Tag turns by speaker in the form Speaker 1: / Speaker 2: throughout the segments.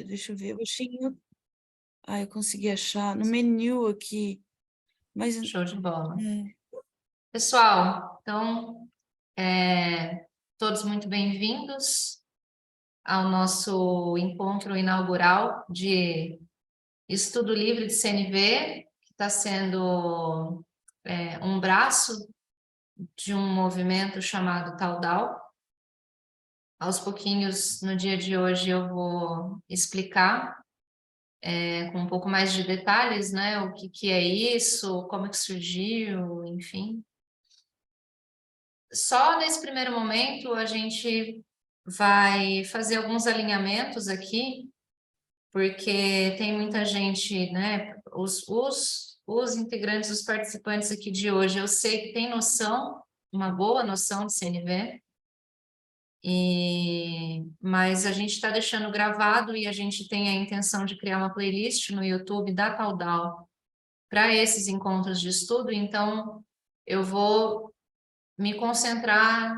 Speaker 1: Deixa eu ver, eu achei eu consegui achar no menu aqui, mas
Speaker 2: Show de bola.
Speaker 1: é.
Speaker 2: Pessoal, então, todos muito bem-vindos ao nosso encontro inaugural de Estudo Livre de CNV, que está sendo um braço de um movimento chamado Taudal. Aos pouquinhos, no dia de hoje, eu vou explicar com um pouco mais de detalhes, né, o que é isso, como é que surgiu, enfim. Só nesse primeiro momento a gente vai fazer alguns alinhamentos aqui, porque tem muita gente, né, os integrantes, os participantes aqui de hoje, eu sei que tem noção, uma boa noção de CNV, mas a gente está deixando gravado e a gente tem a intenção de criar uma playlist no YouTube da Taudal para esses encontros de estudo, então eu vou me concentrar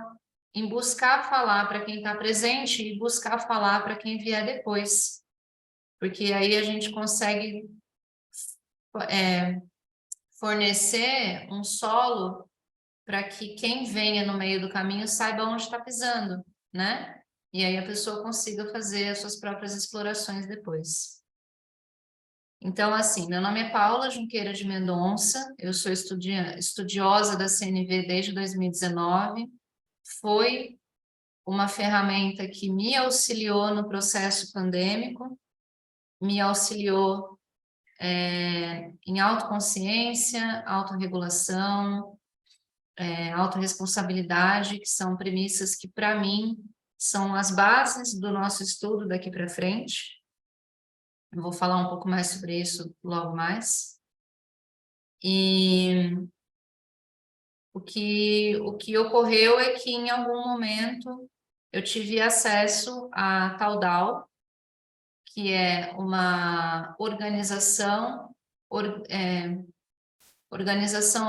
Speaker 2: em buscar falar para quem está presente e buscar falar para quem vier depois, porque aí a gente consegue fornecer um solo para que quem venha no meio do caminho saiba onde está pisando, né? E aí a pessoa consiga fazer as suas próprias explorações depois. Então, assim, meu nome é Paula Junqueira de Mendonça, eu sou estudiosa da CNV desde 2019, foi uma ferramenta que me auxiliou no processo pandêmico, me auxiliou em autoconsciência, autorregulação, autorresponsabilidade, que são premissas que, para mim, são as bases do nosso estudo daqui para frente. Eu vou falar um pouco mais sobre isso logo mais. E o que ocorreu é que, em algum momento, eu tive acesso à Taudal, que é uma organização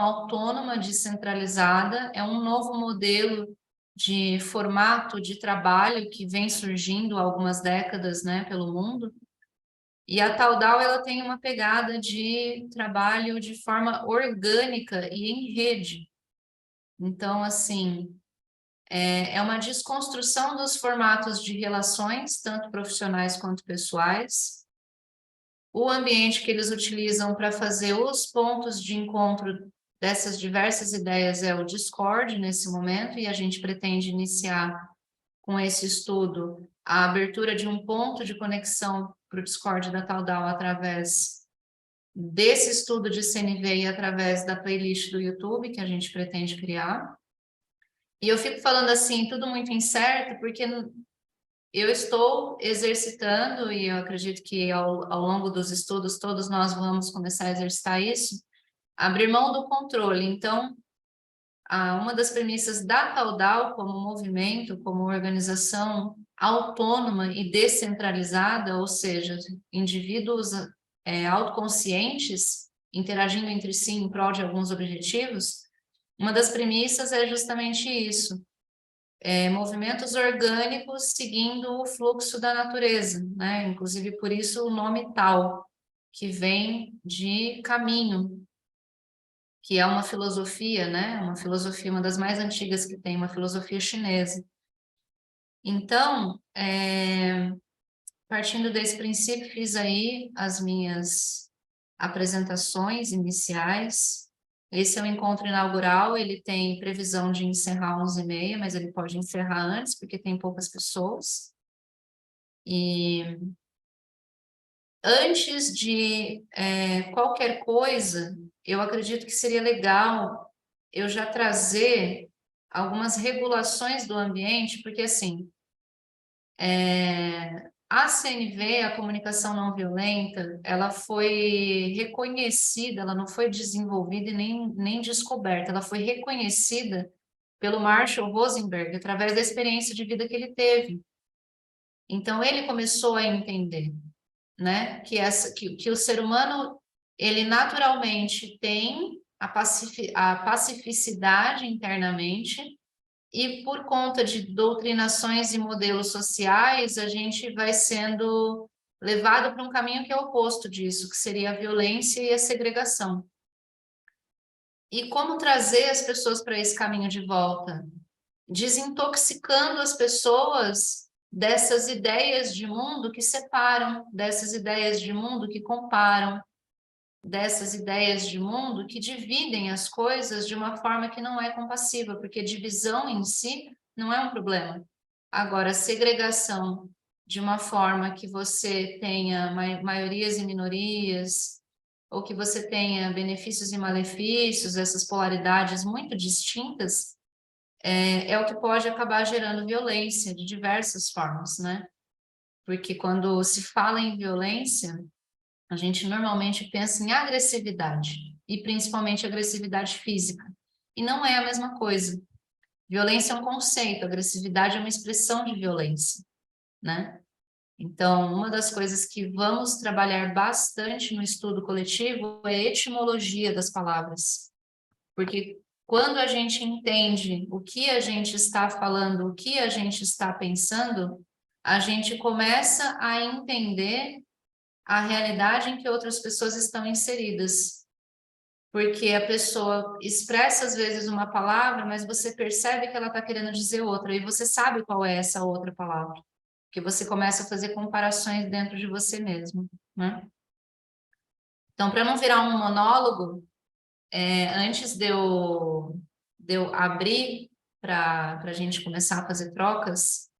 Speaker 2: autônoma descentralizada, é um novo modelo de formato de trabalho que vem surgindo há algumas décadas, né, pelo mundo. E a Taudal, ela tem uma pegada de trabalho de forma orgânica e em rede. Então, assim, é uma desconstrução dos formatos de relações, tanto profissionais quanto pessoais. O ambiente que eles utilizam para fazer os pontos de encontro dessas diversas ideias é o Discord, nesse momento, e a gente pretende iniciar com esse estudo a abertura de um ponto de conexão para o Discord da Taudal através desse estudo de CNV e através da playlist do YouTube que a gente pretende criar. E eu fico falando assim, tudo muito incerto, porque eu estou exercitando, e eu acredito que ao longo dos estudos todos nós vamos começar a exercitar isso, abrir mão do controle. Então, uma das premissas da Taudal como movimento, como organização autônoma e descentralizada, ou seja, indivíduos autoconscientes interagindo entre si em prol de alguns objetivos, uma das premissas é justamente isso. Movimentos orgânicos seguindo o fluxo da natureza, né? Inclusive por isso o nome Tao, que vem de caminho, que é uma filosofia, né? Uma filosofia, uma das mais antigas que tem, uma filosofia chinesa. Então, partindo desse princípio, fiz aí as minhas apresentações iniciais. Esse é o encontro inaugural, ele tem previsão de encerrar 11h30, mas ele pode encerrar antes, porque tem poucas pessoas. E antes de qualquer coisa, eu acredito que seria legal eu já trazer algumas regulações do ambiente, porque assim, a CNV, a comunicação não violenta, ela foi reconhecida, ela não foi desenvolvida e nem descoberta, ela foi reconhecida pelo Marshall Rosenberg através da experiência de vida que ele teve. Então, ele começou a entender, né, que o ser humano, ele naturalmente tem a pacificidade internamente, e por conta de doutrinações e modelos sociais, a gente vai sendo levado para um caminho que é oposto disso, que seria a violência e a segregação. E como trazer as pessoas para esse caminho de volta? Desintoxicando as pessoas dessas ideias de mundo que separam, dessas ideias de mundo que comparam, dessas ideias de mundo que dividem as coisas de uma forma que não é compassiva, porque divisão em si não é um problema. Agora, segregação de uma forma que você tenha maiorias e minorias, ou que você tenha benefícios e malefícios, essas polaridades muito distintas, é o que pode acabar gerando violência de diversas formas, né? Porque quando se fala em violência, a gente normalmente pensa em agressividade, e principalmente agressividade física. E não é a mesma coisa. Violência é um conceito, agressividade é uma expressão de violência, né? Então, uma das coisas que vamos trabalhar bastante no estudo coletivo é a etimologia das palavras. Porque quando a gente entende o que a gente está falando, o que a gente está pensando, a gente começa a entender a realidade em que outras pessoas estão inseridas. Porque a pessoa expressa às vezes uma palavra, mas você percebe que ela está querendo dizer outra, e você sabe qual é essa outra palavra. Porque você começa a fazer comparações dentro de você mesmo, né? Então, para não virar um monólogo, antes de eu abrir para a gente começar a fazer trocas,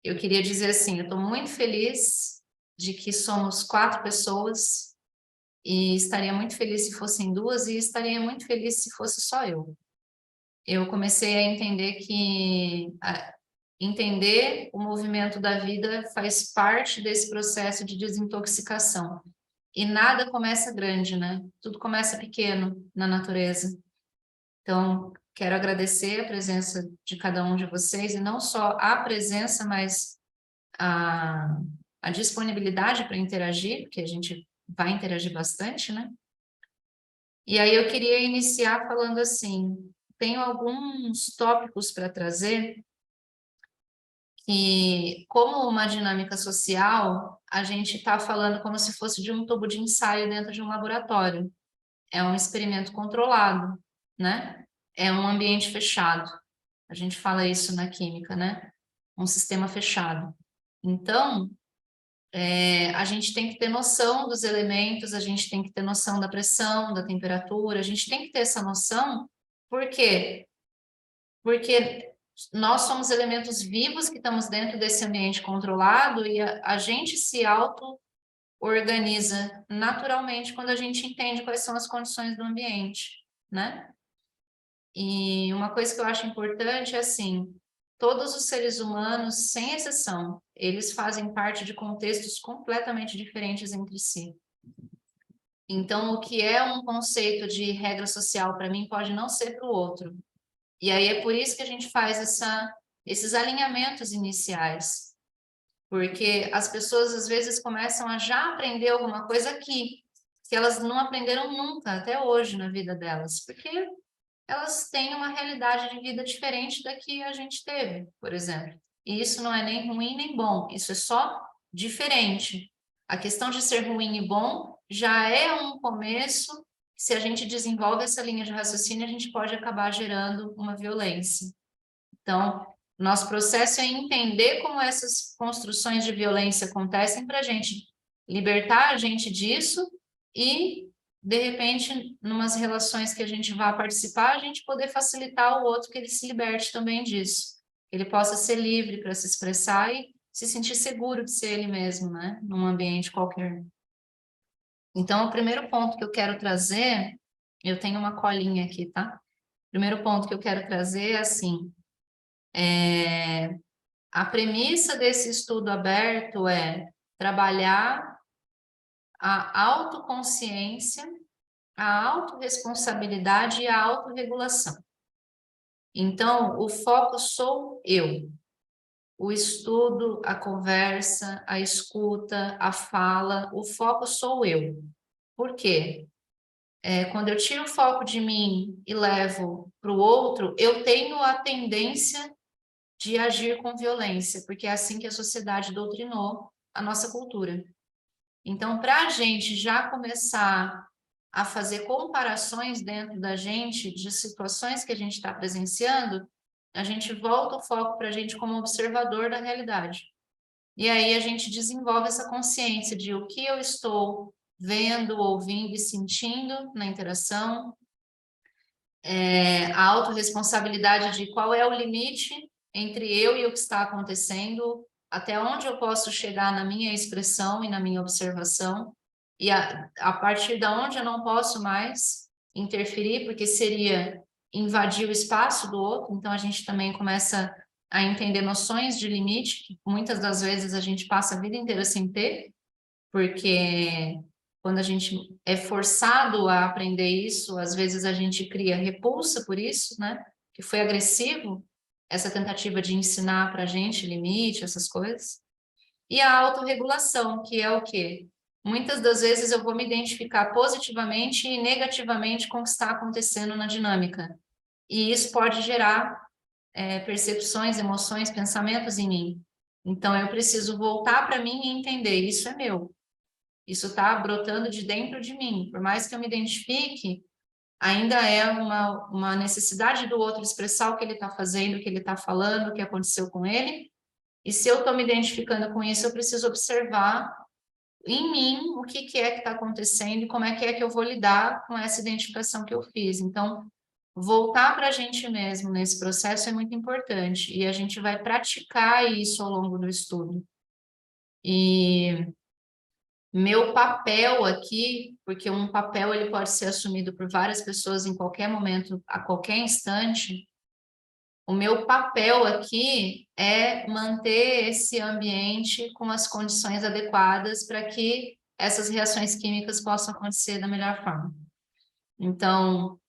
Speaker 2: eu queria dizer assim, eu estou muito feliz de que somos 4 pessoas, e estaria muito feliz se fossem 2, e estaria muito feliz se fosse só eu. Eu comecei a entender que entender o movimento da vida faz parte desse processo de desintoxicação. E nada começa grande, né? Tudo começa pequeno na natureza. Então, quero agradecer a presença de cada um de vocês, e não só a presença, mas a disponibilidade para interagir, porque a gente vai interagir bastante, né? E aí eu queria iniciar falando assim, tenho alguns tópicos para trazer que, como uma dinâmica social, a gente está falando como se fosse de um tubo de ensaio dentro de um laboratório. É um experimento controlado, né? É um ambiente fechado. A gente fala isso na química, né? Um sistema fechado. Então, a gente tem que ter noção dos elementos, a gente tem que ter noção da pressão, da temperatura, a gente tem que ter essa noção. Por quê? Porque nós somos elementos vivos que estamos dentro desse ambiente controlado, e a gente se auto-organiza naturalmente quando a gente entende quais são as condições do ambiente, né? E uma coisa que eu acho importante é assim, todos os seres humanos, sem exceção, eles fazem parte de contextos completamente diferentes entre si. Então, o que é um conceito de regra social para mim pode não ser para o outro. E aí é por isso que a gente faz esses alinhamentos iniciais. Porque as pessoas, às vezes, começam a já aprender alguma coisa aqui, que elas não aprenderam nunca, até hoje, na vida delas. Porque elas têm uma realidade de vida diferente da que a gente teve, por exemplo. E isso não é nem ruim nem bom, isso é só diferente. A questão de ser ruim e bom já é um começo. Se a gente desenvolve essa linha de raciocínio, a gente pode acabar gerando uma violência. Então, nosso processo é entender como essas construções de violência acontecem para a gente libertar a gente disso e, de repente, numas relações que a gente vá participar, a gente poder facilitar o outro que ele se liberte também disso. Que ele possa ser livre para se expressar e se sentir seguro de ser ele mesmo, né? Num ambiente qualquer. Então, o primeiro ponto que eu quero trazer, eu tenho uma colinha aqui, tá? O primeiro ponto que eu quero trazer é assim, a premissa desse estudo aberto é trabalhar a autoconsciência, a autorresponsabilidade e a autorregulação. Então, o foco sou eu. O estudo, a conversa, a escuta, a fala, o foco sou eu. Por quê? Quando eu tiro o foco de mim e levo para o outro, eu tenho a tendência de agir com violência, porque é assim que a sociedade doutrinou a nossa cultura. Então, para a gente já começar a fazer comparações dentro da gente, de situações que a gente está presenciando, a gente volta o foco para a gente como observador da realidade. E aí a gente desenvolve essa consciência de o que eu estou vendo, ouvindo e sentindo na interação, a autorresponsabilidade de qual é o limite entre eu e o que está acontecendo, até onde eu posso chegar na minha expressão e na minha observação, e a partir da onde eu não posso mais interferir, porque seria invadir o espaço do outro, então a gente também começa a entender noções de limite, que muitas das vezes a gente passa a vida inteira sem ter, porque quando a gente é forçado a aprender isso, às vezes a gente cria repulsa por isso, né? Que foi agressivo, essa tentativa de ensinar para a gente limite, essas coisas. E a autorregulação, que é o quê? Muitas das vezes eu vou me identificar positivamente e negativamente com o que está acontecendo na dinâmica. E isso pode gerar percepções, emoções, pensamentos em mim. Então eu preciso voltar para mim e entender, isso é meu. Isso está brotando de dentro de mim. Por mais que eu me identifique, ainda é uma necessidade do outro expressar o que ele está fazendo, o que ele está falando, o que aconteceu com ele. E se eu estou me identificando com isso, eu preciso observar em mim o que é que está acontecendo e como é que eu vou lidar com essa identificação que eu fiz. Então, voltar para a gente mesmo nesse processo é muito importante. E a gente vai praticar isso ao longo do estudo. E meu papel aqui, porque um papel ele pode ser assumido por várias pessoas em qualquer momento, a qualquer instante. O meu papel aqui é manter esse ambiente com as condições adequadas para que essas reações químicas possam acontecer da melhor forma. Então,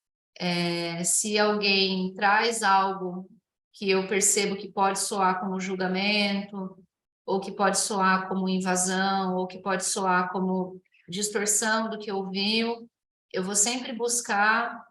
Speaker 2: se alguém traz algo que eu percebo que pode soar como julgamento, ou que pode soar como invasão, ou que pode soar como distorção do que ouviu, eu vou sempre buscar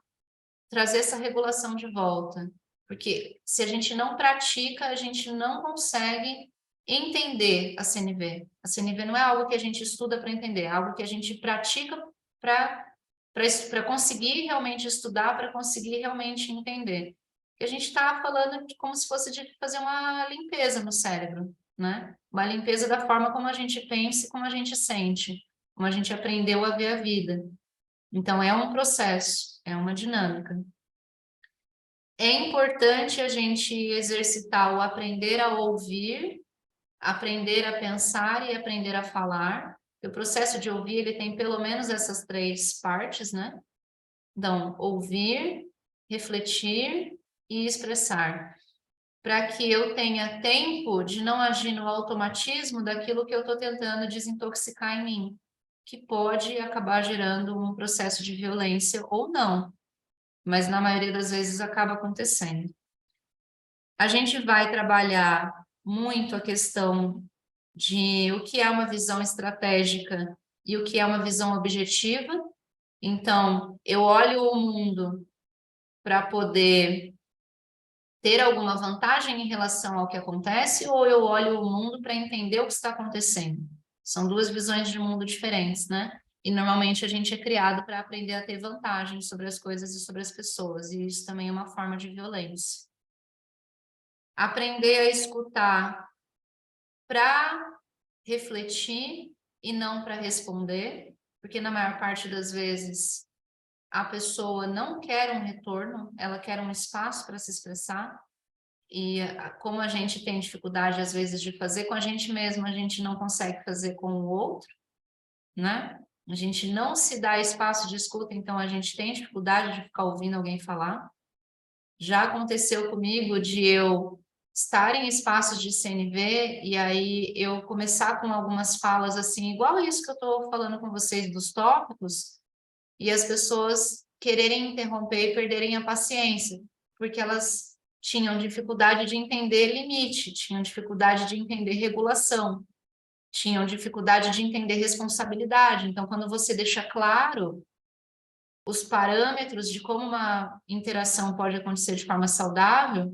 Speaker 2: trazer essa regulação de volta. Porque se a gente não pratica, a gente não consegue entender a CNV. A CNV não é algo que a gente estuda para entender, é algo que a gente pratica para conseguir realmente estudar, para conseguir realmente entender. E a gente está falando de como se fosse de fazer uma limpeza no cérebro, né? Uma limpeza da forma como a gente pensa e como a gente sente, como a gente aprendeu a ver a vida. Então, é um processo, é uma dinâmica. É importante a gente exercitar o aprender a ouvir, aprender a pensar e aprender a falar. O processo de ouvir, ele tem pelo menos essas 3 partes, né? Então, ouvir, refletir e expressar. Para que eu tenha tempo de não agir no automatismo daquilo que eu estou tentando desintoxicar em mim, que pode acabar gerando um processo de violência ou não, mas na maioria das vezes acaba acontecendo. A gente vai trabalhar muito a questão de o que é uma visão estratégica e o que é uma visão objetiva. Então, eu olho o mundo para poder ter alguma vantagem em relação ao que acontece, ou eu olho o mundo para entender o que está acontecendo? São 2 visões de mundo diferentes, né? E normalmente a gente é criado para aprender a ter vantagem sobre as coisas e sobre as pessoas, e isso também é uma forma de violência. Aprender a escutar para refletir e não para responder, porque na maior parte das vezes a pessoa não quer um retorno, ela quer um espaço para se expressar. E como a gente tem dificuldade, às vezes, de fazer com a gente mesmo, a gente não consegue fazer com o outro, né? A gente não se dá espaço de escuta, então a gente tem dificuldade de ficar ouvindo alguém falar. Já aconteceu comigo de eu estar em espaços de CNV e aí eu começar com algumas falas assim, igual isso que eu estou falando com vocês dos tópicos, e as pessoas quererem interromper e perderem a paciência, porque elas tinham dificuldade de entender limite, tinham dificuldade de entender regulação, tinham dificuldade de entender responsabilidade. Então, quando você deixa claro os parâmetros de como uma interação pode acontecer de forma saudável,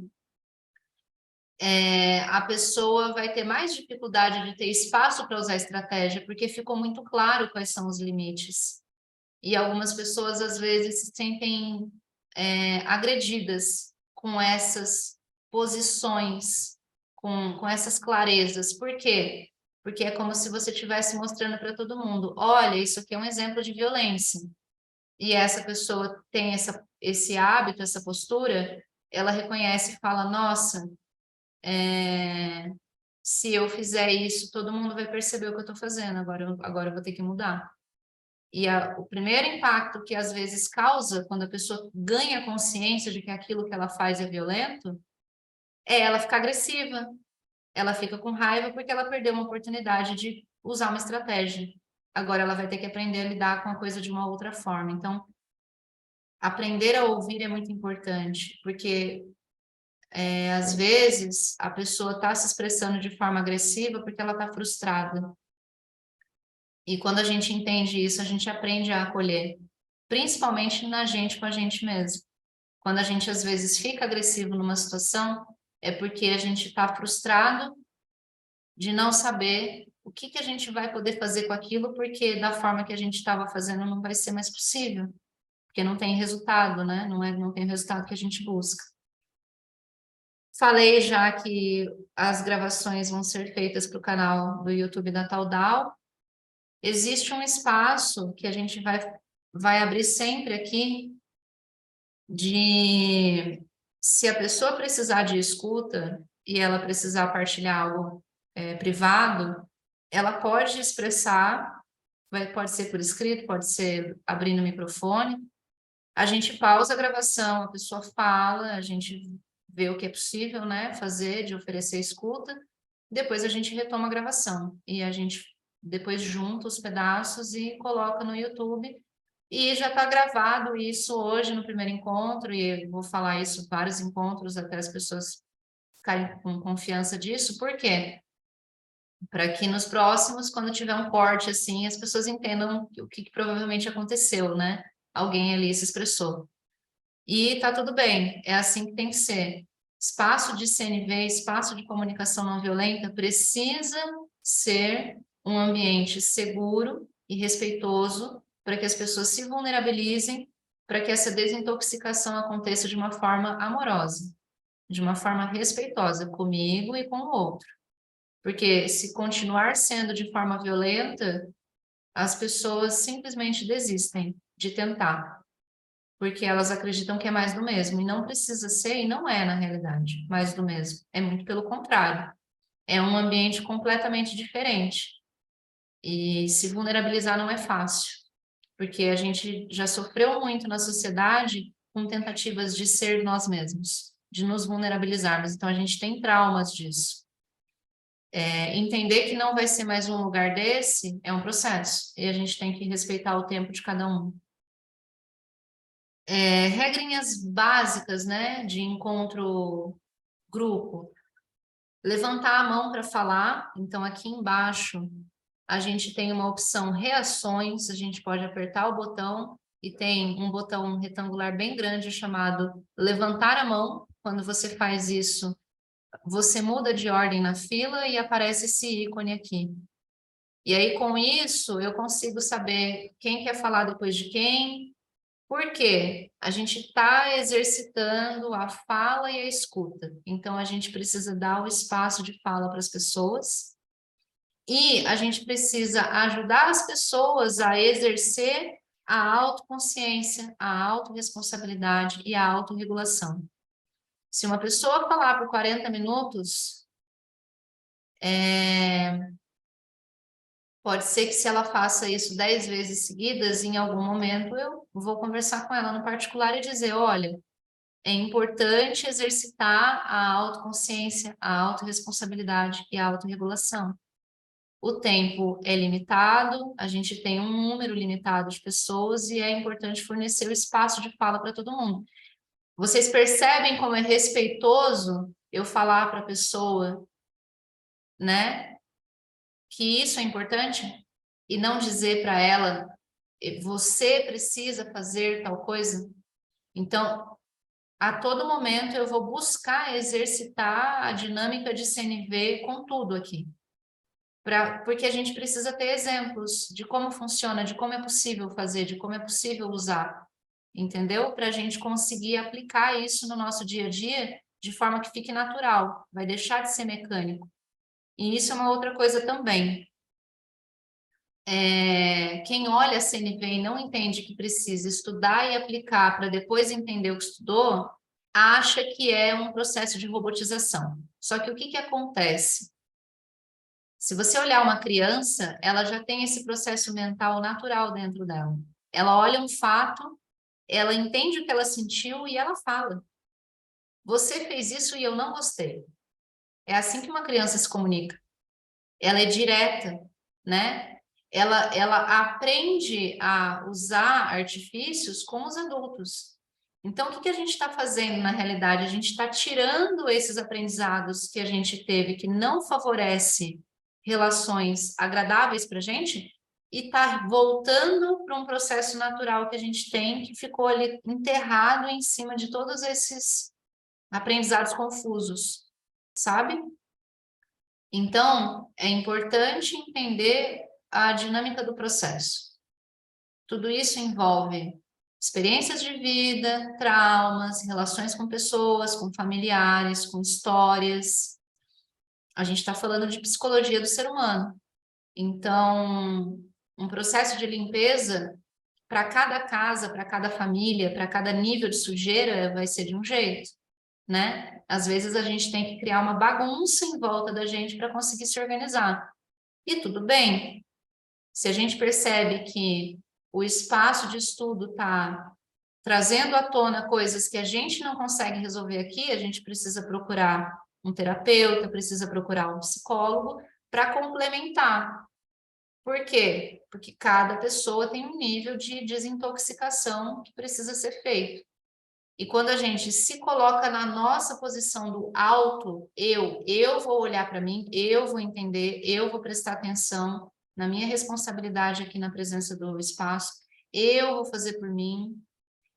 Speaker 2: a pessoa vai ter mais dificuldade de ter espaço para usar estratégia, porque ficou muito claro quais são os limites. E algumas pessoas, às vezes, se sentem agredidas com essas posições, com essas clarezas. Por quê? Porque é como se você estivesse mostrando para todo mundo, olha, isso aqui é um exemplo de violência. E essa pessoa tem esse hábito, essa postura, ela reconhece e fala, nossa, se eu fizer isso, todo mundo vai perceber o que eu estou fazendo, agora eu vou ter que mudar. E o primeiro impacto que às vezes causa, quando a pessoa ganha consciência de que aquilo que ela faz é violento, é ela ficar agressiva, ela fica com raiva porque ela perdeu uma oportunidade de usar uma estratégia. Agora ela vai ter que aprender a lidar com a coisa de uma outra forma. Então, aprender a ouvir é muito importante, porque às vezes a pessoa está se expressando de forma agressiva porque ela está frustrada. E quando a gente entende isso, a gente aprende a acolher, principalmente na gente com a gente mesmo. Quando a gente às vezes fica agressivo numa situação, é porque a gente está frustrado de não saber o que a gente vai poder fazer com aquilo, porque da forma que a gente estava fazendo não vai ser mais possível, porque não tem resultado, né? Não tem o resultado que a gente busca. Falei já que as gravações vão ser feitas para o canal do YouTube da Taudal. Existe um espaço que a gente vai abrir sempre aqui se a pessoa precisar de escuta e ela precisar partilhar algo privado, ela pode expressar, pode ser por escrito, pode ser abrindo o microfone. A gente pausa a gravação, a pessoa fala, a gente vê o que é possível, né, fazer, de oferecer escuta, depois a gente retoma a gravação e a gente depois junta os pedaços e coloca no YouTube. E já está gravado isso hoje no primeiro encontro, e eu vou falar isso vários encontros até as pessoas ficarem com confiança disso. Por quê? Para que nos próximos, quando tiver um corte assim, as pessoas entendam o que provavelmente aconteceu, né? Alguém ali se expressou. E tá tudo bem, é assim que tem que ser. Espaço de CNV, espaço de comunicação não violenta, precisa ser um ambiente seguro e respeitoso para que as pessoas se vulnerabilizem, para que essa desintoxicação aconteça de uma forma amorosa, de uma forma respeitosa comigo e com o outro. Porque se continuar sendo de forma violenta, as pessoas simplesmente desistem de tentar, porque elas acreditam que é mais do mesmo, e não precisa ser, e não é na realidade, mais do mesmo. É muito pelo contrário. É um ambiente completamente diferente. E se vulnerabilizar não é fácil, porque a gente já sofreu muito na sociedade com tentativas de ser nós mesmos, de nos vulnerabilizarmos. Então a gente tem traumas disso. Entender que não vai ser mais um lugar desse é um processo, e a gente tem que respeitar o tempo de cada um. Regrinhas básicas, né, de encontro grupo. Levantar a mão para falar, então aqui embaixo a gente tem uma opção reações, a gente pode apertar o botão e tem um botão retangular bem grande chamado levantar a mão. Quando você faz isso, você muda de ordem na fila e aparece esse ícone aqui. E aí, com isso, eu consigo saber quem quer falar depois de quem, porque a gente está exercitando a fala e a escuta. Então, a gente precisa dar o espaço de fala para as pessoas e a gente precisa ajudar as pessoas a exercer a autoconsciência, a autorresponsabilidade e a autorregulação. Se uma pessoa falar por 40 minutos, pode ser que se ela faça isso 10 vezes seguidas, em algum momento eu vou conversar com ela no particular e dizer, olha, é importante exercitar a autoconsciência, a autorresponsabilidade e a autorregulação. O tempo é limitado, a gente tem um número limitado de pessoas e é importante fornecer o espaço de fala para todo mundo. Vocês percebem como é respeitoso eu falar para a pessoa, né, que isso é importante? E não dizer para ela, você precisa fazer tal coisa? Então, a todo momento eu vou buscar exercitar a dinâmica de CNV com tudo aqui. Porque a gente precisa ter exemplos de como funciona, de como é possível fazer, de como é possível usar, entendeu? Para a gente conseguir aplicar isso no nosso dia a dia de forma que fique natural, vai deixar de ser mecânico. E isso é uma outra coisa também. Quem olha a CNV e não entende que precisa estudar e aplicar para depois entender o que estudou, acha que é um processo de robotização. Só que o que acontece? Se você olhar uma criança, ela já tem esse processo mental natural dentro dela. Ela olha um fato, ela entende o que ela sentiu e ela fala. Você fez isso e eu não gostei. É assim que uma criança se comunica. Ela é direta, né? Ela aprende a usar artifícios com os adultos. Então, o que a gente está fazendo na realidade? A gente está tirando esses aprendizados que a gente teve que não favorece relações agradáveis para a gente e está voltando para um processo natural que a gente tem que ficou ali enterrado em cima de todos esses aprendizados confusos, sabe? Então, é importante entender a dinâmica do processo. Tudo isso envolve experiências de vida, traumas, relações com pessoas, com familiares, com histórias. A gente está falando de psicologia do ser humano. Então, um processo de limpeza, para cada casa, para cada família, para cada nível de sujeira, vai ser de um jeito, né? Às vezes a gente tem que criar uma bagunça em volta da gente para conseguir se organizar. E tudo bem. Se a gente percebe que o espaço de estudo está trazendo à tona coisas que a gente não consegue resolver aqui, a gente precisa procurar um terapeuta, precisa procurar um psicólogo para complementar. Por quê? Porque cada pessoa tem um nível de desintoxicação que precisa ser feito. E quando a gente se coloca na nossa posição do alto, eu vou olhar para mim, eu vou entender, eu vou prestar atenção na minha responsabilidade aqui na presença do espaço, eu vou fazer por mim,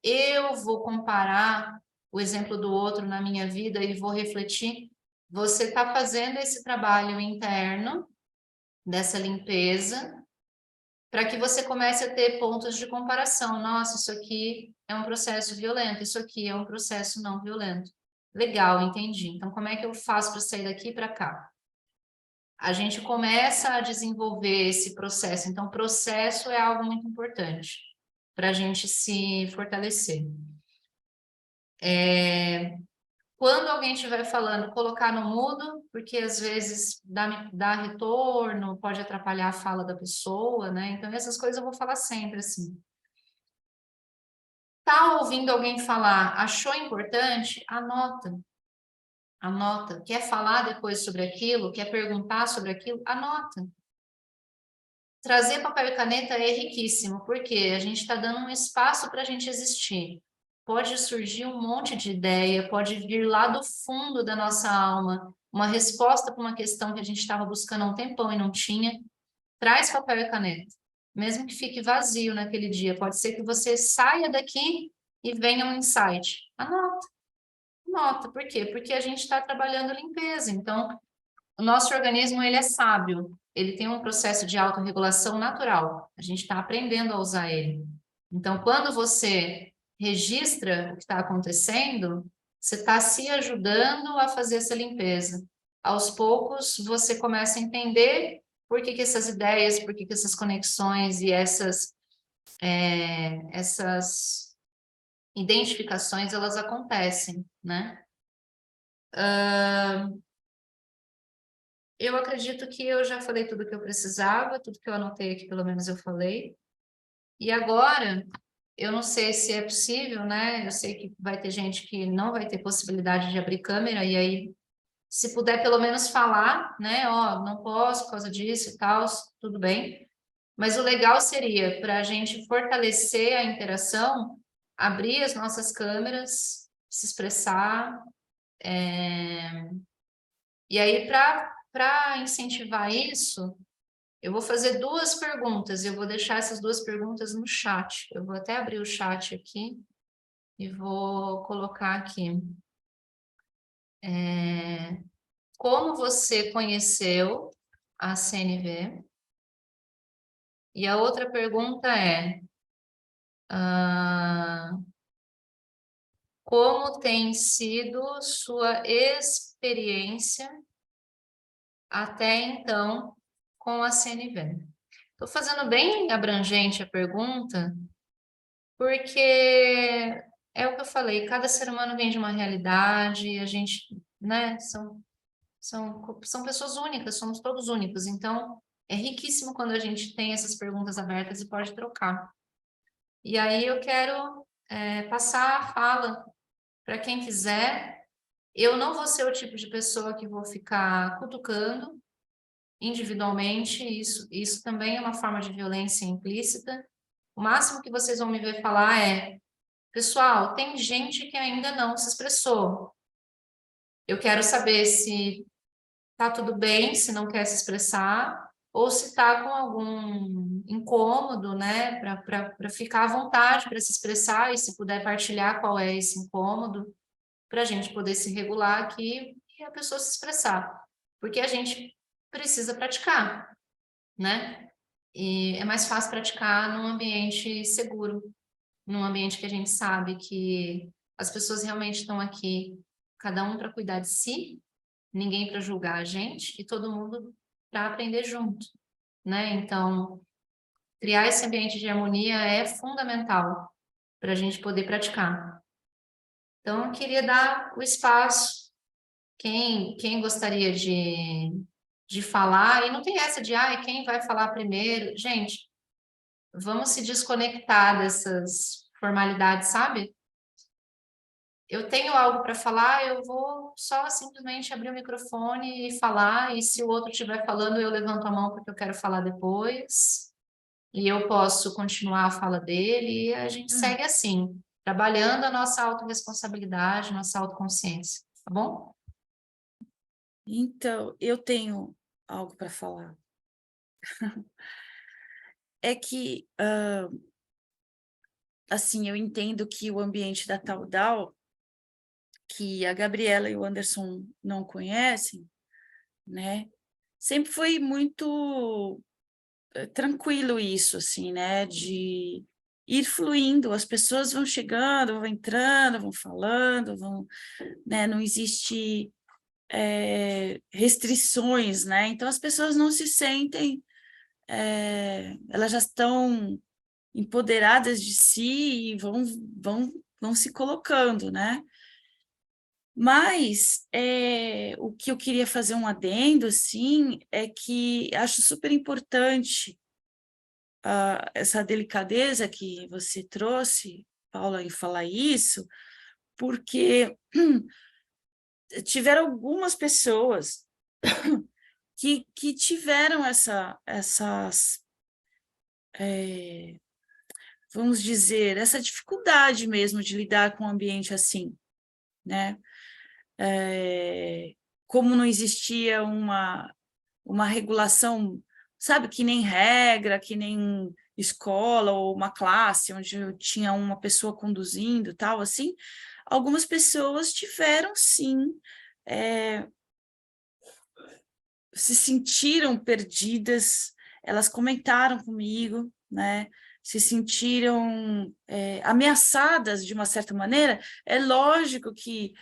Speaker 2: eu vou comparar o exemplo do outro na minha vida e vou refletir. Você está fazendo esse trabalho interno dessa limpeza para que você comece a ter pontos de comparação. Nossa, isso aqui é um processo violento, isso aqui é um processo não violento. Legal, entendi. Então, como é que eu faço para sair daqui para cá? A gente começa a desenvolver esse processo. Então, processo é algo muito importante para a gente se fortalecer. Quando alguém estiver falando, colocar no mudo, porque às vezes dá retorno, pode atrapalhar a fala da pessoa, né? Então, essas coisas eu vou falar sempre assim. Tá ouvindo alguém falar, achou importante? Anota. Anota. Quer falar depois sobre aquilo? Quer perguntar sobre aquilo? Anota. Trazer papel e caneta é riquíssimo, porque a gente está dando um espaço para a gente existir. Pode surgir um monte de ideia, pode vir lá do fundo da nossa alma, uma resposta para uma questão que a gente estava buscando há um tempão e não tinha. Traz papel e caneta. Mesmo que fique vazio naquele dia, pode ser que você saia daqui e venha um insight. Anota, anota. Por quê? Porque a gente está trabalhando limpeza. Então, o nosso organismo, ele é sábio. Ele tem um processo de autorregulação natural. A gente está aprendendo a usar ele. Então, quando você registra o que está acontecendo, você está se ajudando a fazer essa limpeza. Aos poucos, você começa a entender por que essas ideias, por que essas conexões e essas identificações, elas acontecem, né? Eu acredito que eu já falei tudo que eu precisava, tudo que eu anotei aqui, pelo menos eu falei. E agora, eu não sei se é possível, né? Eu sei que vai ter gente que não vai ter possibilidade de abrir câmera, e aí, se puder pelo menos falar, né? Ó, não posso por causa disso e tal, tudo bem. Mas o legal seria, para a gente fortalecer a interação, abrir as nossas câmeras, se expressar. E aí, para incentivar isso, eu vou fazer duas perguntas, eu vou deixar essas duas perguntas no chat. Eu vou até abrir o chat aqui e vou colocar aqui. Como você conheceu a CNV? E a outra pergunta é, como tem sido sua experiência até então com a CNV? Estou fazendo bem abrangente a pergunta, porque é o que eu falei, cada ser humano vem de uma realidade, a gente, né, são pessoas únicas, somos todos únicos, então é riquíssimo quando a gente tem essas perguntas abertas e pode trocar. E aí eu quero passar a fala para quem quiser. Eu não vou ser o tipo de pessoa que vou ficar cutucando individualmente, isso também é uma forma de violência implícita. O máximo que vocês vão me ver falar é: pessoal, tem gente que ainda não se expressou. Eu quero saber se tá tudo bem, se não quer se expressar, ou se tá com algum incômodo, né, para ficar à vontade para se expressar e se puder partilhar qual é esse incômodo, para a gente poder se regular aqui e a pessoa se expressar. Porque a gente precisa praticar, né? E é mais fácil praticar num ambiente seguro, num ambiente que a gente sabe que as pessoas realmente estão aqui, cada um para cuidar de si, ninguém para julgar a gente e todo mundo para aprender junto, né? Então, criar esse ambiente de harmonia é fundamental para a gente poder praticar. Então, eu queria dar o espaço. Quem gostaria de falar, e não tem essa de, quem vai falar primeiro? Gente, vamos se desconectar dessas formalidades, sabe? Eu tenho algo para falar, eu vou só simplesmente abrir o microfone e falar, e se o outro estiver falando, eu levanto a mão porque eu quero falar depois, e eu posso continuar a fala dele, e a gente segue assim, trabalhando a nossa autorresponsabilidade, nossa autoconsciência, tá bom?
Speaker 1: Então, eu tenho algo para falar. É que, assim, eu entendo que o ambiente da Taudal, que a Gabriela e o Anderson não conhecem, né, sempre foi muito tranquilo isso, assim, né, de ir fluindo, as pessoas vão chegando, vão entrando, vão falando, né, não existe restrições, né, então as pessoas não se sentem, elas já estão empoderadas de si e vão se colocando, né? Mas o que eu queria fazer um adendo, assim, é que acho super importante essa delicadeza que você trouxe, Paula, em falar isso, porque tiveram algumas pessoas que tiveram essas, vamos dizer, essa dificuldade mesmo de lidar com um ambiente assim, né? Como não existia uma regulação, sabe, que nem regra, que nem escola ou uma classe onde eu tinha uma pessoa conduzindo, tal, assim, algumas pessoas tiveram, sim, se sentiram perdidas, elas comentaram comigo, né, se sentiram ameaçadas de uma certa maneira. É lógico que,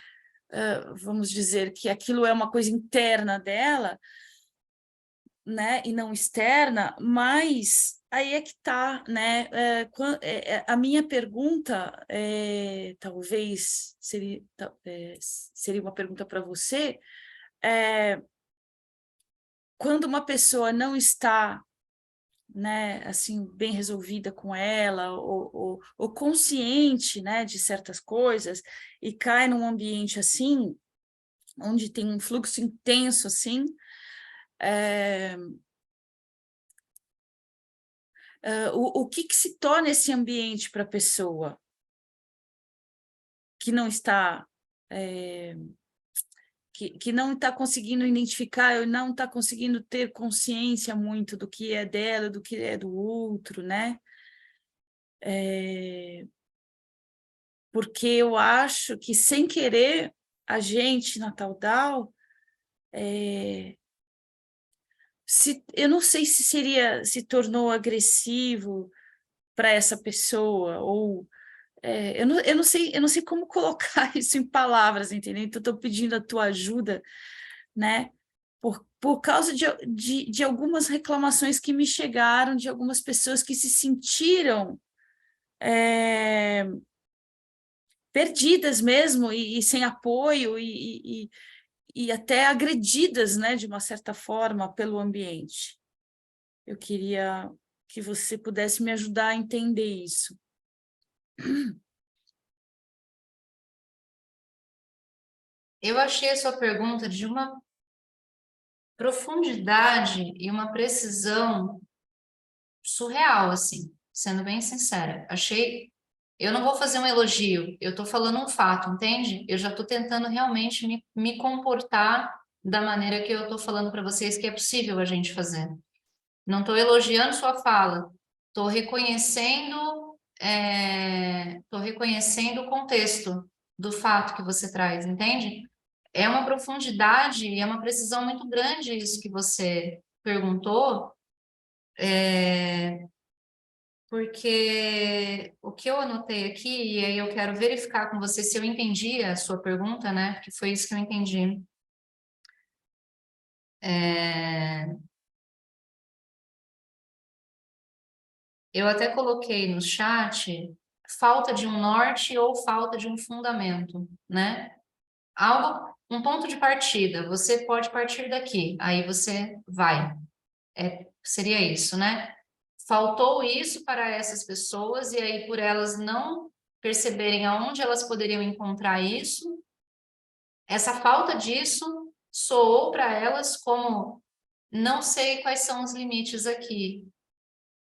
Speaker 1: vamos dizer, que aquilo é uma coisa interna dela, né, e não externa, mas aí é que está, né? A minha pergunta talvez seria uma pergunta para você, quando uma pessoa não está, né, assim, bem resolvida com ela, ou consciente, né, de certas coisas, e cai num ambiente assim, onde tem um fluxo intenso assim, o que se torna esse ambiente para a pessoa que não está que não está conseguindo identificar, não está conseguindo ter consciência muito do que é dela, do que é do outro, né? porque eu acho que, sem querer, a gente, na Taudal, eu não sei se tornou agressivo para essa pessoa, ou eu não sei como colocar isso em palavras, entendeu? Então, estou pedindo a tua ajuda, né? Por causa de algumas reclamações que me chegaram, de algumas pessoas que se sentiram perdidas mesmo, e sem apoio, e até agredidas, né, de uma certa forma, pelo ambiente. Eu queria que você pudesse me ajudar a entender isso.
Speaker 2: Eu achei a sua pergunta de uma profundidade e uma precisão surreal, assim, sendo bem sincera. Achei. Eu não vou fazer um elogio, eu estou falando um fato, entende? Eu já estou tentando realmente me comportar da maneira que eu estou falando para vocês que é possível a gente fazer. Não estou elogiando sua fala, estou reconhecendo o contexto do fato que você traz, entende? É uma profundidade e é uma precisão muito grande isso que você perguntou, porque o que eu anotei aqui, e aí eu quero verificar com você se eu entendi a sua pergunta, né? Porque foi isso que eu entendi. Eu até coloquei no chat falta de um norte ou falta de um fundamento, né? Algo, um ponto de partida, você pode partir daqui, aí você vai. Seria isso, né? Faltou isso para essas pessoas, e aí, por elas não perceberem aonde elas poderiam encontrar isso, essa falta disso soou para elas como: não sei quais são os limites aqui,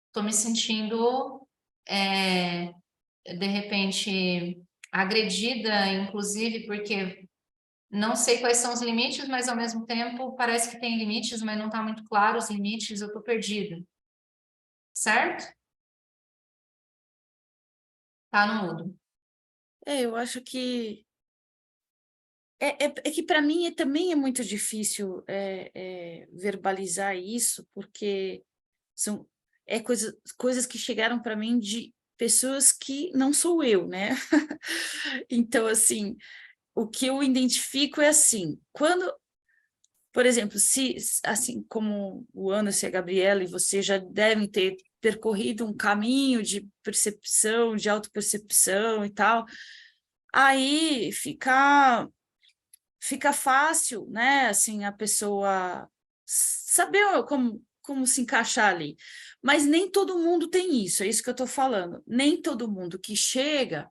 Speaker 2: estou me sentindo, de repente, agredida, inclusive, porque não sei quais são os limites, mas ao mesmo tempo parece que tem limites, mas não está muito claro os limites, eu estou perdida. Certo? Tá no mudo.
Speaker 1: Eu acho que é que para mim também é muito difícil verbalizar isso, porque são coisas que chegaram para mim de pessoas que não sou eu, né? Então, assim, o que eu identifico é assim, quando, por exemplo, se assim como o Anderson e a Gabriela e você já devem ter percorrido um caminho de percepção, de autopercepção e tal, aí fica fácil, né? Assim, a pessoa saber como se encaixar ali. Mas nem todo mundo tem isso, é isso que eu estou falando. Nem todo mundo que chega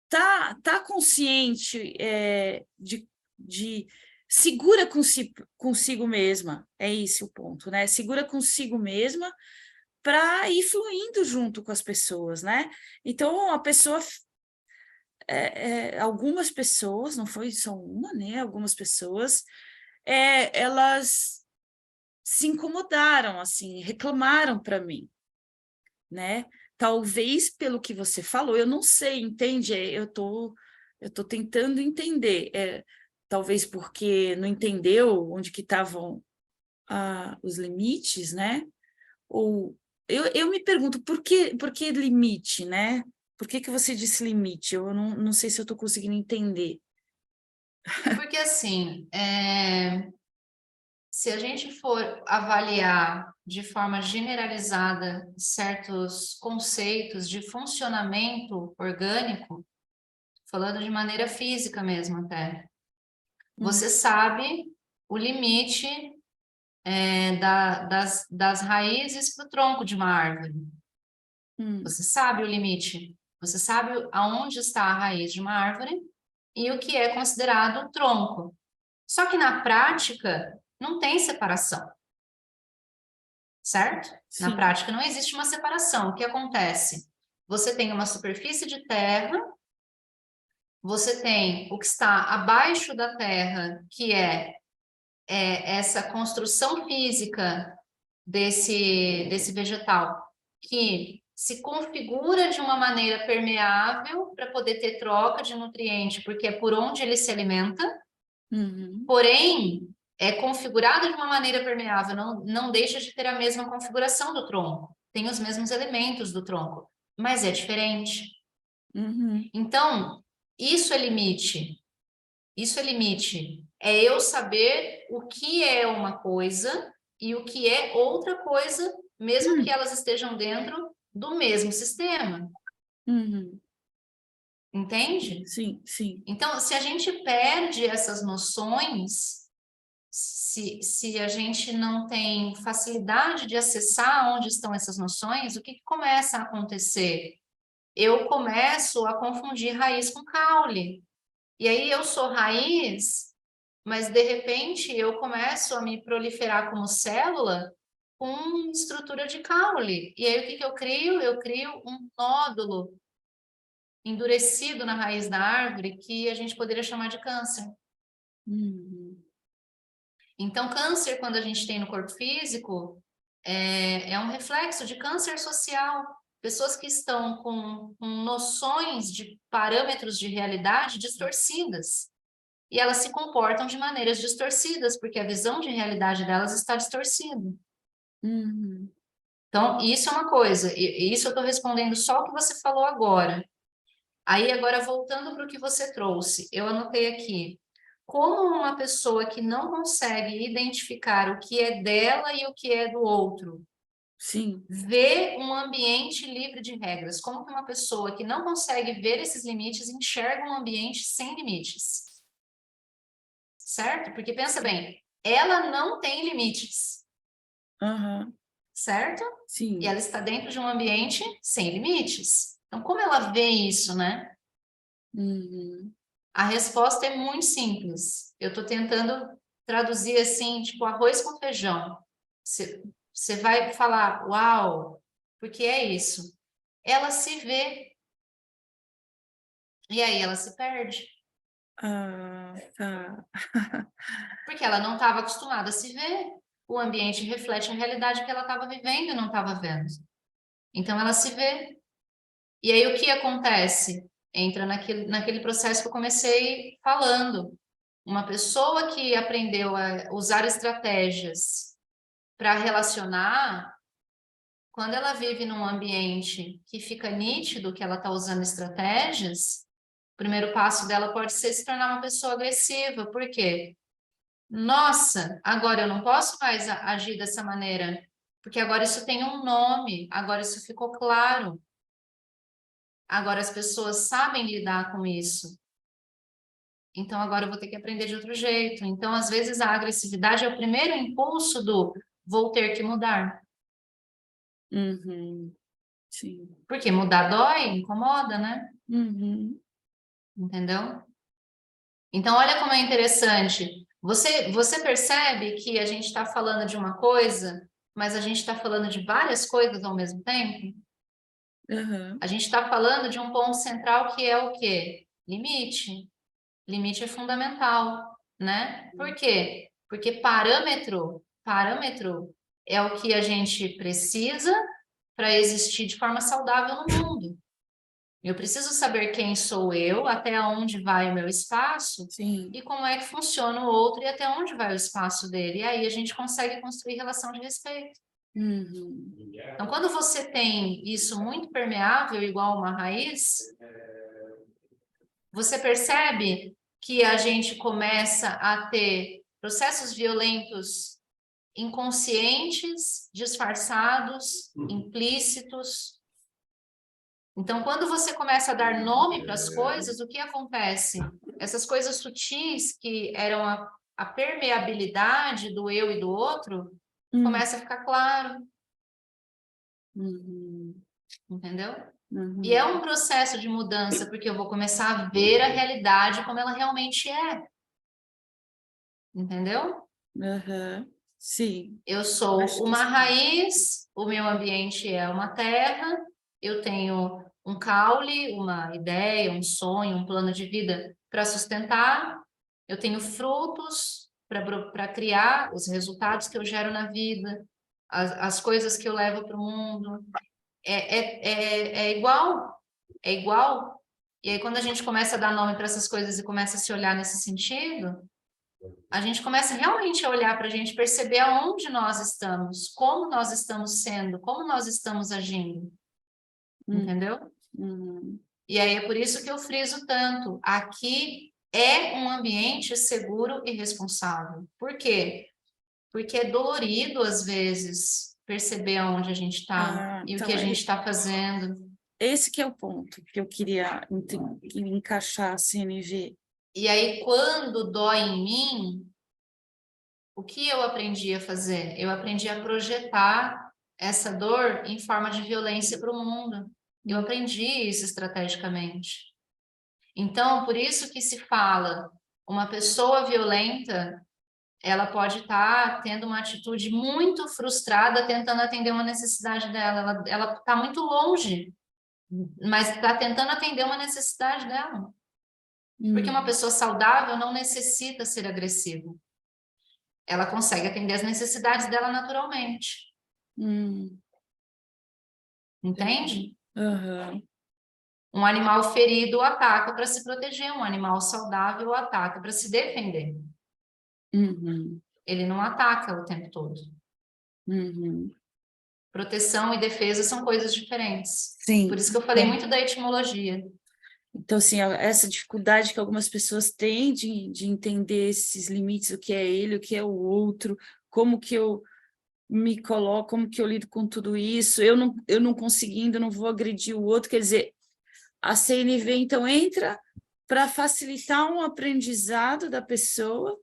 Speaker 1: tá consciente de segura consigo mesma, é esse o ponto, né? Segura consigo mesma para ir fluindo junto com as pessoas, né? Então, a pessoa algumas pessoas, não foi só uma, né? Algumas pessoas, elas se incomodaram, assim, reclamaram para mim, né? Talvez pelo que você falou, eu não sei, entende? Eu tô tentando entender. Talvez porque não entendeu onde que estavam os limites, né? Ou eu me pergunto por que limite, né? Por que você disse limite? Eu não sei se eu estou conseguindo entender.
Speaker 2: Porque assim, se a gente for avaliar de forma generalizada certos conceitos de funcionamento orgânico, falando de maneira física mesmo até, você sabe o limite das raízes para o tronco de uma árvore. Você sabe o limite, você sabe aonde está a raiz de uma árvore e o que é considerado o tronco. Só que na prática não tem separação, certo? Na
Speaker 1: Sim,
Speaker 2: prática não existe uma separação. O que acontece? Você tem uma superfície de terra, você tem o que está abaixo da terra, que é essa construção física desse vegetal, que se configura de uma maneira permeável para poder ter troca de nutriente, porque é por onde ele se alimenta, porém, é configurado de uma maneira permeável, não deixa de ter a mesma configuração do tronco, tem os mesmos elementos do tronco, mas é diferente. Então, isso é limite. Isso é limite. É eu saber o que é uma coisa e o que é outra coisa, mesmo que elas estejam dentro do mesmo sistema. Entende?
Speaker 1: Sim, sim.
Speaker 2: Então, se a gente perde essas noções, se a gente não tem facilidade de acessar onde estão essas noções, o que começa a acontecer? Eu começo a confundir raiz com caule. E aí eu sou raiz, mas de repente eu começo a me proliferar como célula com estrutura de caule. E aí o que eu crio? Eu crio um nódulo endurecido na raiz da árvore que a gente poderia chamar de câncer. Então, câncer, quando a gente tem no corpo físico, é um reflexo de câncer social. Pessoas que estão com noções de parâmetros de realidade distorcidas. E elas se comportam de maneiras distorcidas, porque a visão de realidade delas está distorcida. Então, isso é uma coisa. E isso eu estou respondendo só o que você falou agora. Aí, agora, voltando para o que você trouxe, eu anotei aqui. Como uma pessoa que não consegue identificar o que é dela e o que é do outro,
Speaker 1: Sim.
Speaker 2: vê um ambiente livre de regras. Como que uma pessoa que não consegue ver esses limites enxerga um ambiente sem limites? Certo? Porque pensa bem, ela não tem limites, certo?
Speaker 1: Sim.
Speaker 2: E ela está dentro de um ambiente sem limites. Então, como ela vê isso, né? A resposta é muito simples. Eu estou tentando traduzir assim, tipo arroz com feijão. Você vai falar, uau, porque é isso. Ela se vê. E aí ela se perde.
Speaker 1: Tá.
Speaker 2: Porque ela não estava acostumada a se ver. O ambiente reflete a realidade que ela estava vivendo e não estava vendo. Então ela se vê. E aí o que acontece? Entra naquele processo que eu comecei falando. Uma pessoa que aprendeu a usar estratégias para relacionar, quando ela vive num ambiente que fica nítido que ela está usando estratégias, o primeiro passo dela pode ser se tornar uma pessoa agressiva. Por quê? Nossa, agora eu não posso mais agir dessa maneira, porque agora isso tem um nome, agora isso ficou claro. Agora as pessoas sabem lidar com isso. Então agora eu vou ter que aprender de outro jeito. Então, às vezes, a agressividade é o primeiro impulso do vou ter que mudar.
Speaker 1: Sim.
Speaker 2: Porque mudar dói, incomoda, né? Entendeu? Então, olha como é interessante. Você percebe que a gente está falando de uma coisa, mas a gente está falando de várias coisas ao mesmo tempo? A gente está falando de um ponto central que é o quê? Limite. Limite é fundamental, né? Por quê? Porque parâmetro é o que a gente precisa para existir de forma saudável no mundo. Eu preciso saber quem sou eu, até onde vai o meu espaço,
Speaker 1: Sim.
Speaker 2: e como é que funciona o outro e até onde vai o espaço dele. E aí a gente consegue construir relação de respeito. Então, quando você tem isso muito permeável, igual uma raiz, você percebe que a gente começa a ter processos violentos inconscientes, disfarçados, implícitos. Então, quando você começa a dar nome para as coisas, o que acontece? Essas coisas sutis que eram a permeabilidade do eu e do outro, começa a ficar claro. Entendeu? E é um processo de mudança, porque eu vou começar a ver a realidade como ela realmente é. Entendeu?
Speaker 1: Sim.
Speaker 2: Eu sou
Speaker 1: Acho que
Speaker 2: uma
Speaker 1: sim.
Speaker 2: raiz, o meu ambiente é uma terra, eu tenho um caule, uma ideia, um sonho, um plano de vida para sustentar, eu tenho frutos para criar os resultados que eu gero na vida, as coisas que eu levo para o mundo. é igual, é igual. E aí, quando a gente começa a dar nome para essas coisas e começa a se olhar nesse sentido, a gente começa realmente a olhar para a gente, perceber aonde nós estamos, como nós estamos sendo, como nós estamos agindo, entendeu? E aí é por isso que eu friso tanto. Aqui é um ambiente seguro e responsável. Por quê? Porque é dolorido, às vezes, perceber aonde a gente está e o
Speaker 1: Então,
Speaker 2: que a gente está fazendo.
Speaker 1: esse que é o ponto que eu queria encaixar a CNV.
Speaker 2: E aí, quando dói em mim, o que eu aprendi a fazer? Eu aprendi a projetar essa dor em forma de violência para o mundo. Eu aprendi isso estrategicamente. Então, por isso que se fala, uma pessoa violenta, ela pode estar tendo uma atitude muito frustrada, tentando atender uma necessidade dela. Ela está muito longe, mas está tentando atender uma necessidade dela. Porque uma pessoa saudável não necessita ser agressiva. Ela consegue atender as necessidades dela naturalmente. Entende?
Speaker 1: Uhum.
Speaker 2: Um animal ferido ataca para se proteger, um animal saudável ataca para se defender. Ele não ataca o tempo todo. Proteção e defesa são coisas diferentes.
Speaker 1: Sim.
Speaker 2: Por isso que eu falei muito da etimologia.
Speaker 1: Então, assim, essa dificuldade que algumas pessoas têm de entender esses limites, o que é ele, o que é o outro, como que eu me coloco, como que eu lido com tudo isso, eu não conseguindo, não vou agredir o outro, quer dizer, a CNV, então, entra para facilitar um aprendizado da pessoa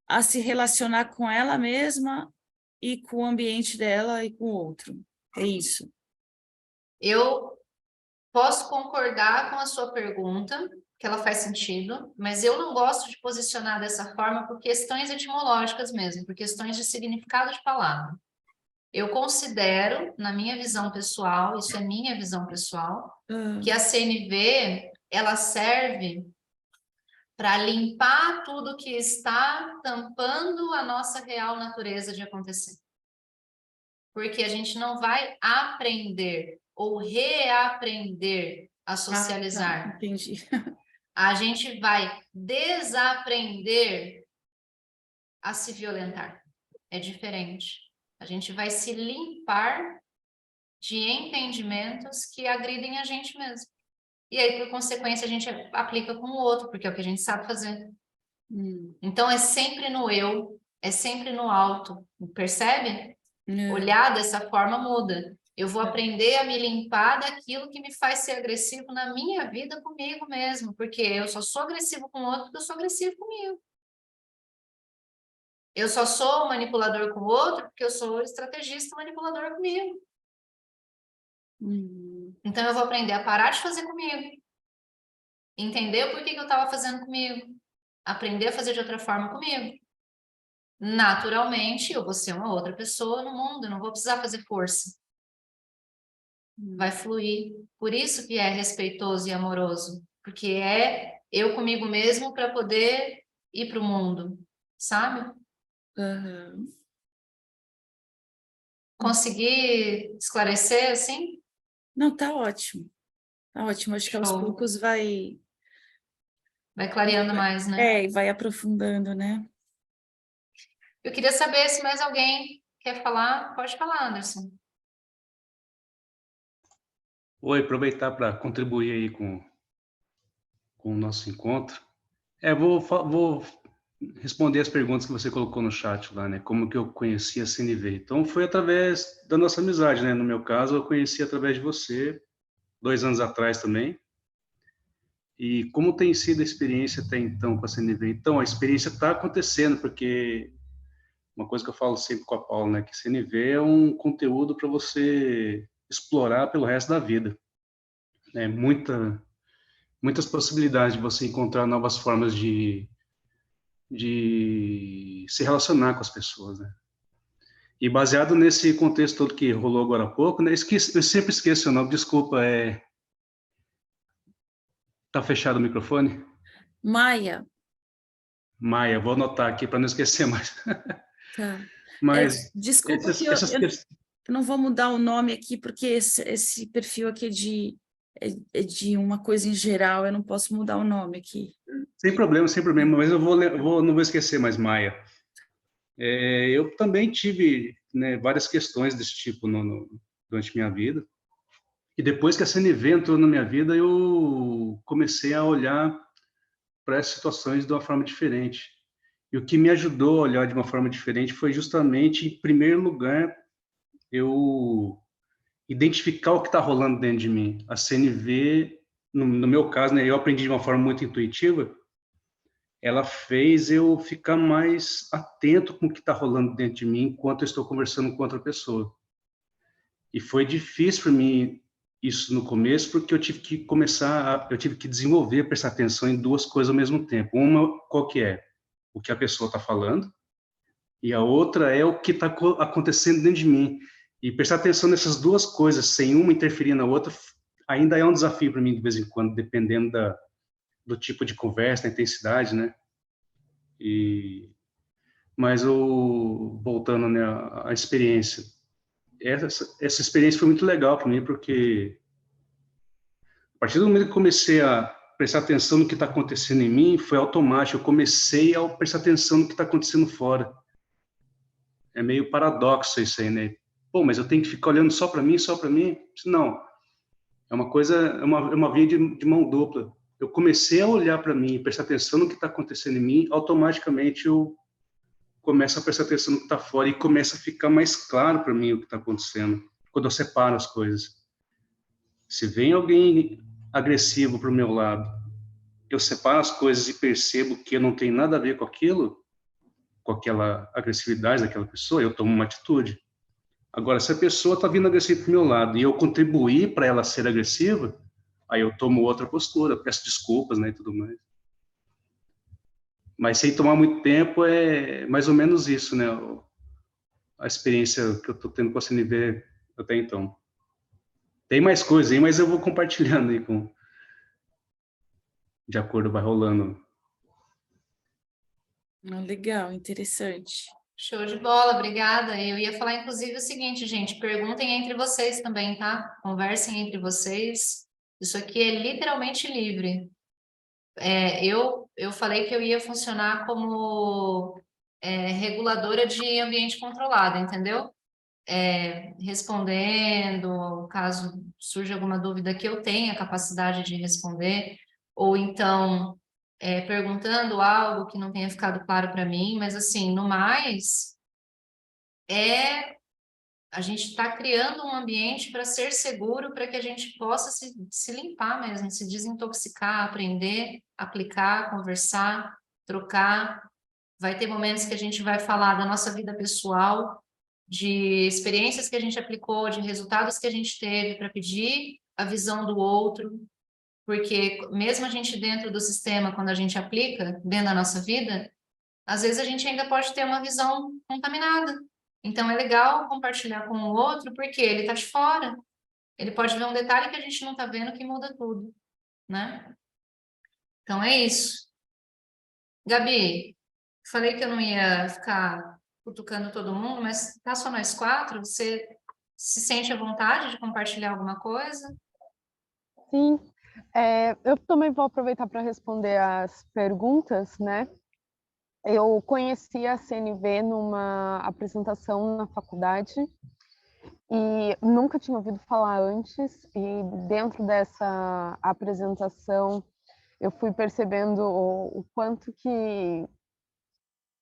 Speaker 1: a se relacionar com ela mesma e com o ambiente dela e com o outro. É isso.
Speaker 2: Eu posso concordar com a sua pergunta, que ela faz sentido, mas eu não gosto de posicionar dessa forma por questões etimológicas mesmo, por questões de significado de palavra. Eu considero, na minha visão pessoal, isso é minha visão pessoal, que a CNV, ela serve para limpar tudo que está tampando a nossa real natureza de acontecer. Porque a gente não vai aprender ou reaprender a socializar.
Speaker 1: Tá, entendi.
Speaker 2: A gente vai desaprender a se violentar. É diferente. A gente vai se limpar de entendimentos que agridem a gente mesmo. E aí, por consequência, a gente aplica com o outro, porque é o que a gente sabe fazer. Então, é sempre no eu, é sempre no alto. Percebe? Olhar dessa forma muda. Eu vou aprender a me limpar daquilo que me faz ser agressivo na minha vida comigo mesmo, porque eu só sou agressivo com o outro porque eu sou agressivo comigo. Eu só sou manipulador com o outro porque eu sou estrategista manipulador comigo. Então eu vou aprender a parar de fazer comigo, entender por que eu estava fazendo comigo, aprender a fazer de outra forma comigo. Naturalmente, eu vou ser uma outra pessoa no mundo, eu não vou precisar fazer força. Vai fluir. Por isso que é respeitoso e amoroso, porque é eu comigo mesmo para poder ir para o mundo, sabe? Consegui esclarecer assim?
Speaker 1: Não, tá ótimo. Tá ótimo. Acho que aos poucos vai
Speaker 2: clareando mais, né?
Speaker 1: e vai aprofundando, né?
Speaker 2: Eu queria saber se mais alguém quer falar. Pode falar, Anderson.
Speaker 3: Oi, aproveitar para contribuir aí com o nosso encontro. Vou responder as perguntas que você colocou no chat lá, né? Como que eu conheci a CNV. Então, foi através da nossa amizade, né? No meu caso, eu conheci através de você, 2 anos atrás também. E como tem sido a experiência até então com a CNV? Então, a experiência está acontecendo, porque uma coisa que eu falo sempre com a Paula, né? Que CNV é um conteúdo para você explorar pelo resto da vida. É muitas possibilidades de você encontrar novas formas de se relacionar com as pessoas, né? E baseado nesse contexto todo que rolou agora há pouco, né? Eu sempre esqueço o nome, desculpa, tá fechado o microfone?
Speaker 1: Maia.
Speaker 3: Maia, vou anotar aqui para não esquecer mais.
Speaker 1: Tá.
Speaker 3: Mas
Speaker 1: Desculpa que eu Eu não vou mudar o nome aqui, porque esse perfil aqui é de uma coisa em geral, eu não posso mudar o nome aqui.
Speaker 3: Sem problema, mas não vou esquecer mais, Maia. Eu também tive, né, várias questões desse tipo durante minha vida. E depois que a CNV entrou na minha vida, eu comecei a olhar para as situações de uma forma diferente. E o que me ajudou a olhar de uma forma diferente foi justamente, em primeiro lugar, eu identificar o que está rolando dentro de mim. A CNV, no meu caso, né, eu aprendi de uma forma muito intuitiva, ela fez eu ficar mais atento com o que está rolando dentro de mim enquanto eu estou conversando com outra pessoa. E foi difícil para mim isso no começo, porque eu tive que eu tive que desenvolver, prestar atenção em duas coisas ao mesmo tempo. Uma, qual que é? O que a pessoa está falando, e a outra é o que está acontecendo dentro de mim. E prestar atenção nessas duas coisas, sem uma interferir na outra, ainda é um desafio para mim de vez em quando, dependendo do tipo de conversa, da intensidade, né? Mas voltando, né, à experiência, essa experiência foi muito legal para mim, porque a partir do momento que eu comecei a prestar atenção no que está acontecendo em mim, foi automático. Eu comecei a prestar atenção no que está acontecendo fora. É meio paradoxo isso aí, né? Pô, mas eu tenho que ficar olhando só para mim, só para mim? Não. É uma coisa, é uma via de mão dupla. Eu comecei a olhar para mim, prestar atenção no que está acontecendo em mim, automaticamente eu começo a prestar atenção no que está fora e começa a ficar mais claro para mim o que está acontecendo, quando eu separo as coisas. Se vem alguém agressivo para o meu lado, eu separo as coisas e percebo que eu não tenho nada a ver com aquilo, com aquela agressividade daquela pessoa, eu tomo uma atitude. Agora, se a pessoa está vindo agressiva para o meu lado e eu contribuir para ela ser agressiva, aí eu tomo outra postura, peço desculpas, né, e tudo mais. Mas sem tomar muito tempo, é mais ou menos isso, né, a experiência que eu estou tendo com a CNV até então. Tem mais coisa aí, mas eu vou compartilhando aí de acordo, vai rolando.
Speaker 1: Legal, interessante.
Speaker 2: Show de bola, obrigada. Eu ia falar, inclusive, o seguinte, gente, perguntem entre vocês também, tá? Conversem entre vocês. Isso aqui é literalmente livre. Eu falei que eu ia funcionar como reguladora de ambiente controlado, entendeu? Respondendo, caso surja alguma dúvida que eu tenha capacidade de responder, ou então perguntando algo que não tenha ficado claro para mim, mas assim, no mais, a gente está criando um ambiente para ser seguro, para que a gente possa se limpar mesmo, se desintoxicar, aprender, aplicar, conversar, trocar. Vai ter momentos que a gente vai falar da nossa vida pessoal, de experiências que a gente aplicou, de resultados que a gente teve para pedir a visão do outro, porque mesmo a gente dentro do sistema, quando a gente aplica dentro da nossa vida, às vezes a gente ainda pode ter uma visão contaminada. Então é legal compartilhar com o outro, porque ele está de fora. Ele pode ver um detalhe que a gente não está vendo que muda tudo, né? Então é isso. Gabi, falei que eu não ia ficar cutucando todo mundo, mas tá só nós quatro? Você se sente à vontade de compartilhar alguma coisa?
Speaker 4: Sim, eu também vou aproveitar para responder as perguntas, né? Eu conheci a CNV numa apresentação na faculdade e nunca tinha ouvido falar antes, e dentro dessa apresentação eu fui percebendo o quanto que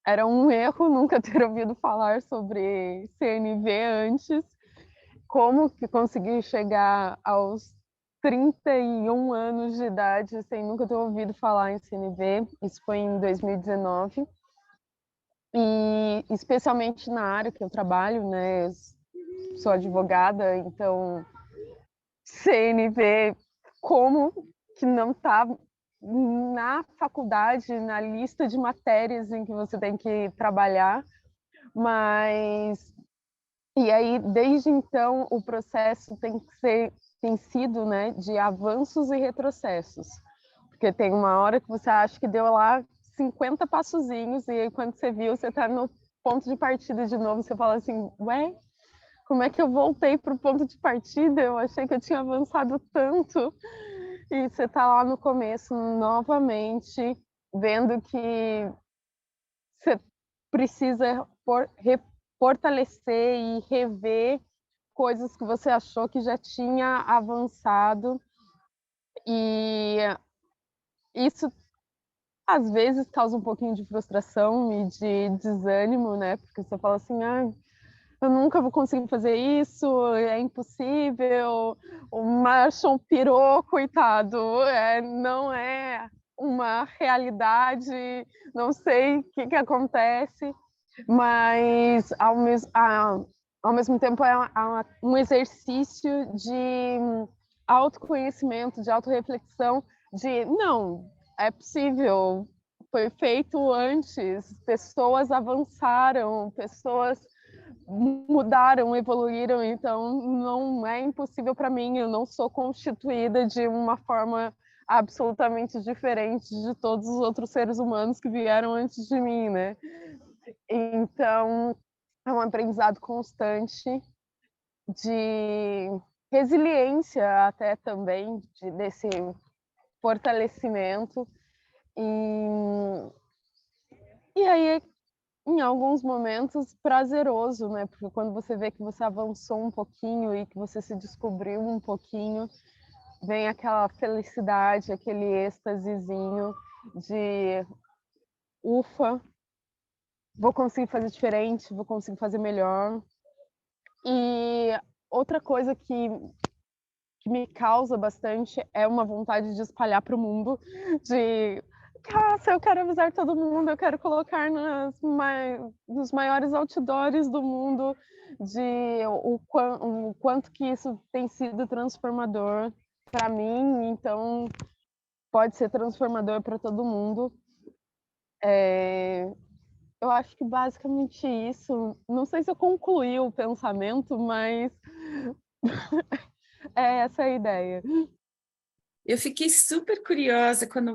Speaker 4: era um erro nunca ter ouvido falar sobre CNV antes, como que consegui chegar aos 31 anos de idade sem nunca ter ouvido falar em CNV. Isso foi em 2019. E especialmente na área que eu trabalho, né? Eu sou advogada, então CNV, como que não está na faculdade, na lista de matérias em que você tem que trabalhar, mas e aí desde então o processo tem sido, né, de avanços e retrocessos, porque tem uma hora que você acha que deu lá 50 passozinhos e aí quando você viu, você está no ponto de partida de novo, você fala assim, ué, como é que eu voltei para o ponto de partida? Eu achei que eu tinha avançado tanto. E você está lá no começo, novamente, vendo que você precisa fortalecer e rever coisas que você achou que já tinha avançado. E isso, às vezes, causa um pouquinho de frustração e de desânimo, né? Porque você fala assim, ah, eu nunca vou conseguir fazer isso, é impossível, o Marshall pirou, coitado, não é uma realidade, não sei o que acontece, mas ao mesmo tempo é um exercício de autoconhecimento, de autorreflexão, de não, é possível, foi feito antes, pessoas avançaram, pessoas mudaram, evoluíram, então não é impossível para mim, eu não sou constituída de uma forma absolutamente diferente de todos os outros seres humanos que vieram antes de mim, né? Então, é um aprendizado constante de resiliência até também, desse fortalecimento. E aí em alguns momentos prazeroso, né? Porque quando você vê que você avançou um pouquinho e que você se descobriu um pouquinho, vem aquela felicidade, aquele êxtasezinho de ufa, vou conseguir fazer diferente, vou conseguir fazer melhor. E outra coisa que me causa bastante é uma vontade de espalhar para o mundo, de nossa, eu quero avisar todo mundo, eu quero colocar nos maiores outdoors do mundo de o quanto que isso tem sido transformador para mim, então pode ser transformador para todo mundo. Eu acho que basicamente isso. Não sei se eu concluí o pensamento, mas é essa a ideia.
Speaker 1: Eu fiquei super curiosa quando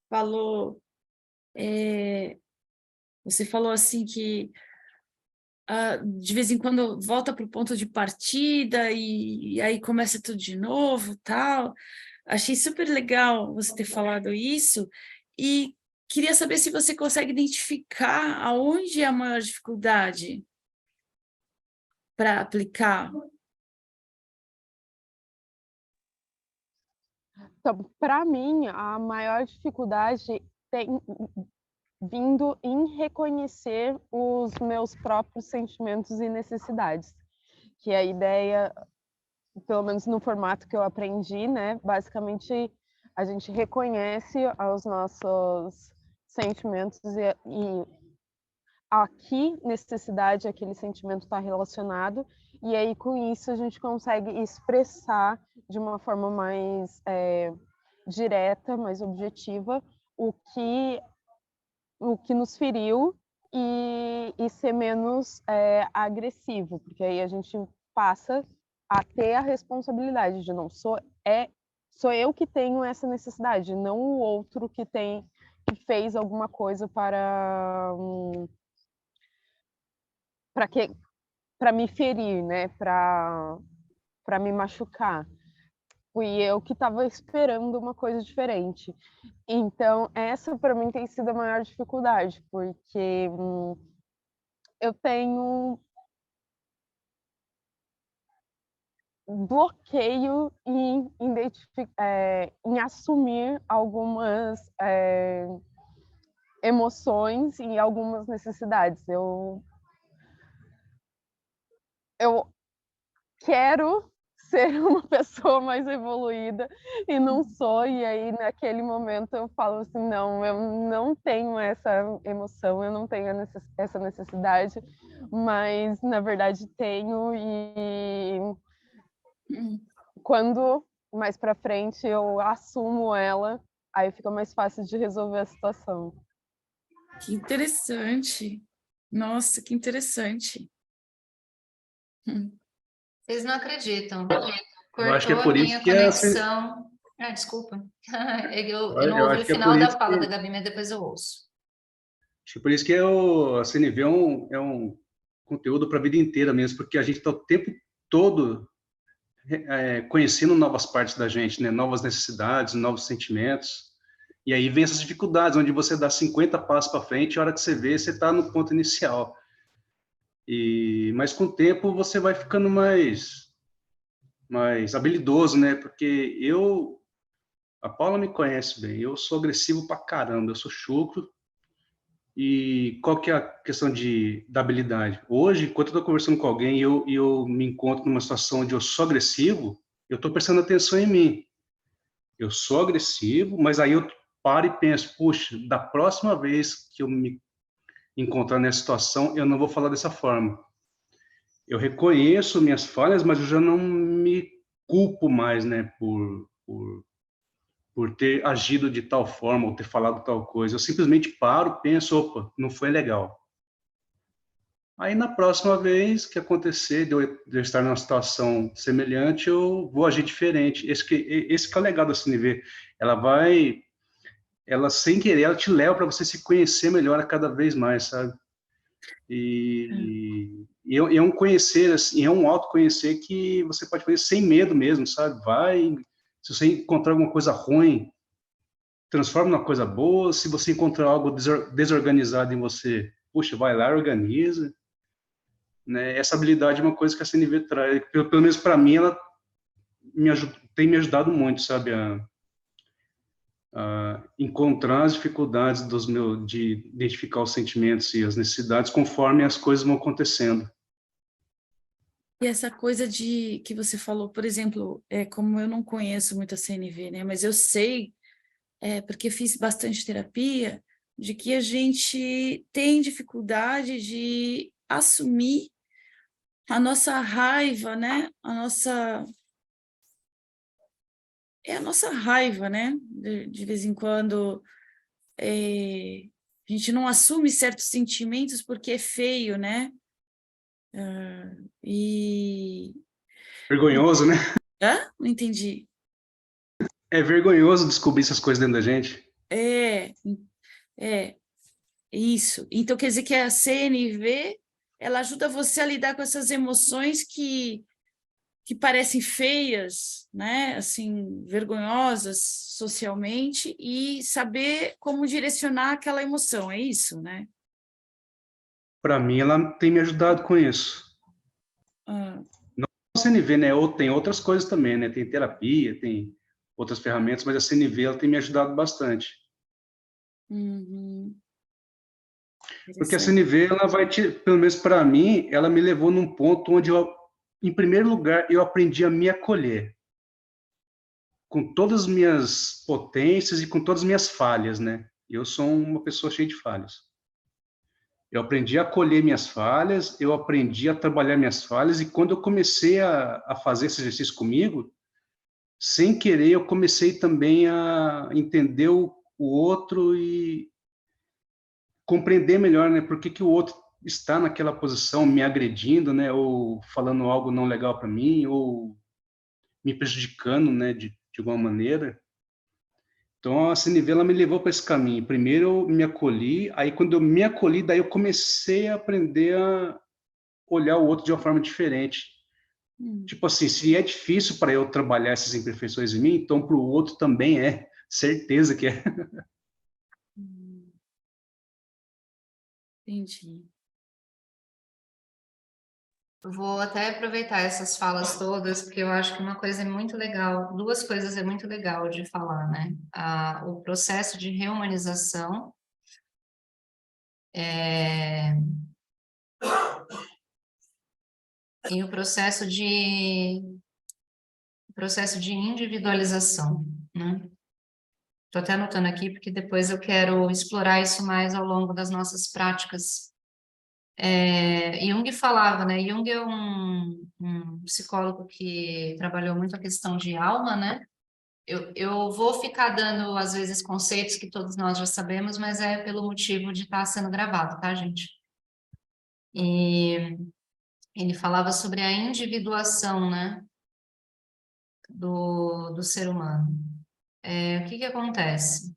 Speaker 1: falou, você falou assim que de vez em quando volta para o ponto de partida e aí começa tudo de novo, tal. Achei super legal você ter falado isso e queria saber se você consegue identificar aonde é a maior dificuldade para aplicar.
Speaker 4: Então, para mim, a maior dificuldade tem vindo em reconhecer os meus próprios sentimentos e necessidades, que a ideia, pelo menos no formato que eu aprendi, né, basicamente a gente reconhece os nossos sentimentos e a que necessidade aquele sentimento está relacionado, e aí com isso a gente consegue expressar de uma forma mais direta, mais objetiva, o que nos feriu e ser menos agressivo, porque aí a gente passa a ter a responsabilidade de não sou eu que tenho essa necessidade, não o outro que fez alguma coisa para me ferir, né? Para me machucar. Fui eu que estava esperando uma coisa diferente. Então, essa para mim tem sido a maior dificuldade, porque eu tenho bloqueio em assumir algumas emoções e algumas necessidades. Eu quero ser uma pessoa mais evoluída e não sou, e aí naquele momento eu falo assim, não, eu não tenho essa emoção, eu não tenho essa necessidade, mas na verdade tenho, e quando mais para frente eu assumo ela, aí fica mais fácil de resolver a situação.
Speaker 1: Que interessante. Nossa, que interessante.
Speaker 2: Vocês não acreditam.
Speaker 3: Eu acho que é
Speaker 2: Cortou a
Speaker 3: por isso
Speaker 2: minha
Speaker 3: que
Speaker 2: conexão. Ah, desculpa. Eu não
Speaker 3: eu
Speaker 2: ouvi o
Speaker 3: acho que é por
Speaker 2: final da
Speaker 3: isso
Speaker 2: fala da
Speaker 3: que
Speaker 2: Gabi, mas depois eu ouço.
Speaker 3: acho que por isso que a CNV conteúdo para a vida inteira mesmo, porque a gente está o tempo todo conhecendo novas partes da gente, né? Novas necessidades, novos sentimentos. E aí vem essas dificuldades, onde você dá 50 passos para frente, e a hora que você vê, você está no ponto inicial. Mas com o tempo você vai ficando mais habilidoso, né? Porque a Paula me conhece bem, eu sou agressivo pra caramba, eu sou chucro. E qual que é a questão da habilidade? Hoje, enquanto eu estou conversando com alguém e eu me encontro numa situação onde eu sou agressivo, eu estou prestando atenção em mim. Eu sou agressivo, mas aí eu paro e penso, puxa, da próxima vez que eu me encontrar nessa situação, eu não vou falar dessa forma. Eu reconheço minhas falhas, mas eu já não me culpo mais, né, por ter agido de tal forma ou ter falado tal coisa. Eu simplesmente paro, penso, opa, não foi legal. Aí na próxima vez que acontecer de eu estar numa situação semelhante, eu vou agir diferente. Esse que é o legado da CNV. Ela sem querer, ela te leva para você se conhecer melhor a cada vez mais, sabe? E é um conhecer, assim, é um autoconhecer que você pode fazer sem medo mesmo, sabe? Se você encontrar alguma coisa ruim, transforma numa coisa boa. Se você encontrar algo desorganizado em você, puxa, vai lá, organiza. Né? Essa habilidade é uma coisa que a CNV traz, pelo menos para mim, ela tem me ajudado muito, sabe? A encontrar as dificuldades de identificar os sentimentos e as necessidades conforme as coisas vão acontecendo.
Speaker 1: E essa coisa que você falou, por exemplo, como eu não conheço muito a CNV, né? Mas eu sei, porque fiz bastante terapia, de que a gente tem dificuldade de assumir a nossa raiva, né? A nossa raiva, né? De vez em quando a gente não assume certos sentimentos porque é feio, né? E
Speaker 3: Vergonhoso, né?
Speaker 1: Não entendi.
Speaker 3: É vergonhoso descobrir essas coisas dentro da gente.
Speaker 1: É, é, isso. Então, quer dizer que a CNV, ela ajuda você a lidar com essas emoções que parecem feias, né? Assim, vergonhosas socialmente, e saber como direcionar aquela emoção, é isso, né?
Speaker 3: Para mim, ela tem me ajudado com isso.
Speaker 1: Ah,
Speaker 3: Não a CNV, né? Ou tem outras coisas também, né? Tem terapia, tem outras ferramentas, mas a CNV ela tem me ajudado bastante.
Speaker 1: uhum,
Speaker 3: Porque a
Speaker 1: interessante.
Speaker 3: CNV, ela vai pelo menos para mim, ela me levou num ponto onde em primeiro lugar, eu aprendi a me acolher, com todas as minhas potências e com todas as minhas falhas, né? Eu sou uma pessoa cheia de falhas. Eu aprendi a acolher minhas falhas, eu aprendi a trabalhar minhas falhas, e quando eu comecei a fazer esse exercício comigo, sem querer, eu comecei também a entender o outro e compreender melhor, né, por que que o outro está naquela posição me agredindo, né, ou falando algo não legal para mim, ou me prejudicando, né, de alguma maneira. Então a CNV ela me levou para esse caminho. Primeiro eu me acolhi, aí quando eu me acolhi, daí eu comecei a aprender a olhar o outro de uma forma diferente. Tipo assim, se é difícil para eu trabalhar essas imperfeições em mim, então para o outro também é, certeza que é.
Speaker 1: Hum, entendi.
Speaker 2: Vou até aproveitar essas falas todas, porque eu acho que uma coisa é muito legal, duas coisas é muito legal de falar, né? O processo de reumanização, e o processo de individualização, né? Estou até anotando aqui, porque depois eu quero explorar isso mais ao longo das nossas práticas. Jung falava, né? Jung é um psicólogo que trabalhou muito a questão de alma, né? Eu vou ficar dando, às vezes, conceitos que todos nós já sabemos, mas é pelo motivo de estar sendo gravado, tá, gente? E ele falava sobre a individuação, né? Do ser humano. O que que acontece?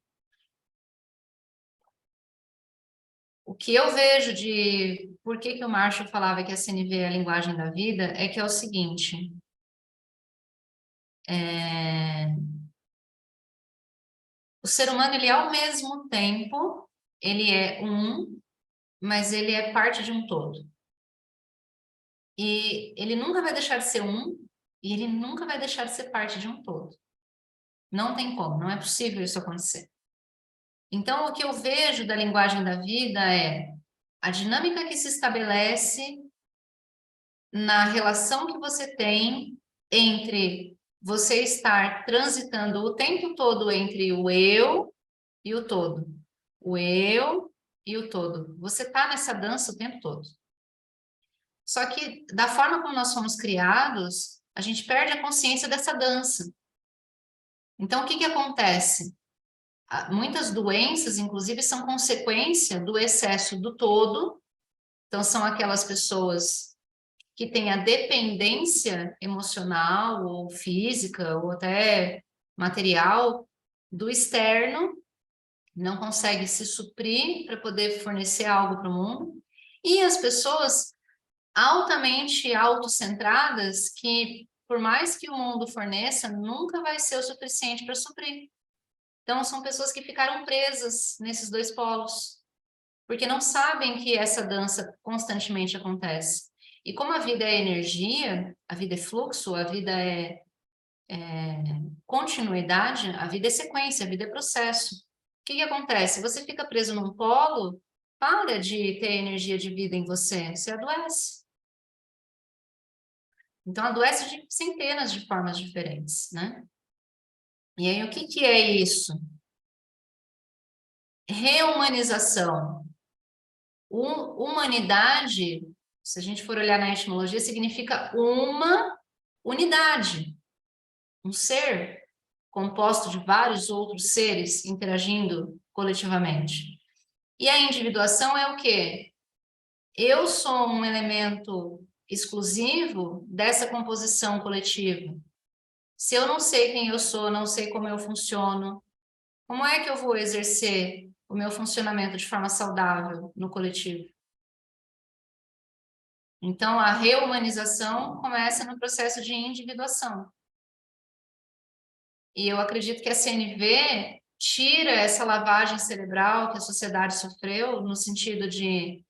Speaker 2: O que eu vejo de por que o Marshall falava que a CNV é a linguagem da vida é que é o seguinte, o ser humano, ele ao mesmo tempo, ele é mas ele é parte de um todo. E ele nunca vai deixar de ser e ele nunca vai deixar de ser parte de um todo. Não tem como, não é possível isso acontecer. Então, o que eu vejo da linguagem da vida é a dinâmica que se estabelece na relação que você tem entre você estar transitando o tempo todo entre o eu e o todo. O eu e o todo. Você está nessa dança o tempo todo. Só que, da forma como nós fomos criados, a gente perde a consciência dessa dança. Então, o que acontece? Muitas doenças, inclusive, são consequência do excesso do todo. Então, são aquelas pessoas que têm a dependência emocional ou física ou até material do externo, não consegue se suprir para poder fornecer algo para o mundo. E as pessoas altamente autocentradas que, por mais que o mundo forneça, nunca vai ser o suficiente para suprir. Então, são pessoas que ficaram presas nesses dois polos, porque não sabem que essa dança constantemente acontece. E como a vida é energia, a vida é fluxo, a vida é continuidade, a vida é sequência, a vida é processo. O que acontece? Você fica preso num polo, para de ter energia de vida em você, você adoece. Então, adoece de centenas de formas diferentes, né? E aí, o que é isso? Reumanização. Humanidade, se a gente for olhar na etimologia, significa uma unidade. Um ser composto de vários outros seres interagindo coletivamente. E a individuação é o quê? Eu sou um elemento exclusivo dessa composição coletiva. Se eu não sei quem eu sou, não sei como eu funciono, como é que eu vou exercer o meu funcionamento de forma saudável no coletivo? Então, a reumanização começa no processo de individuação. E eu acredito que a CNV tira essa lavagem cerebral que a sociedade sofreu, no sentido de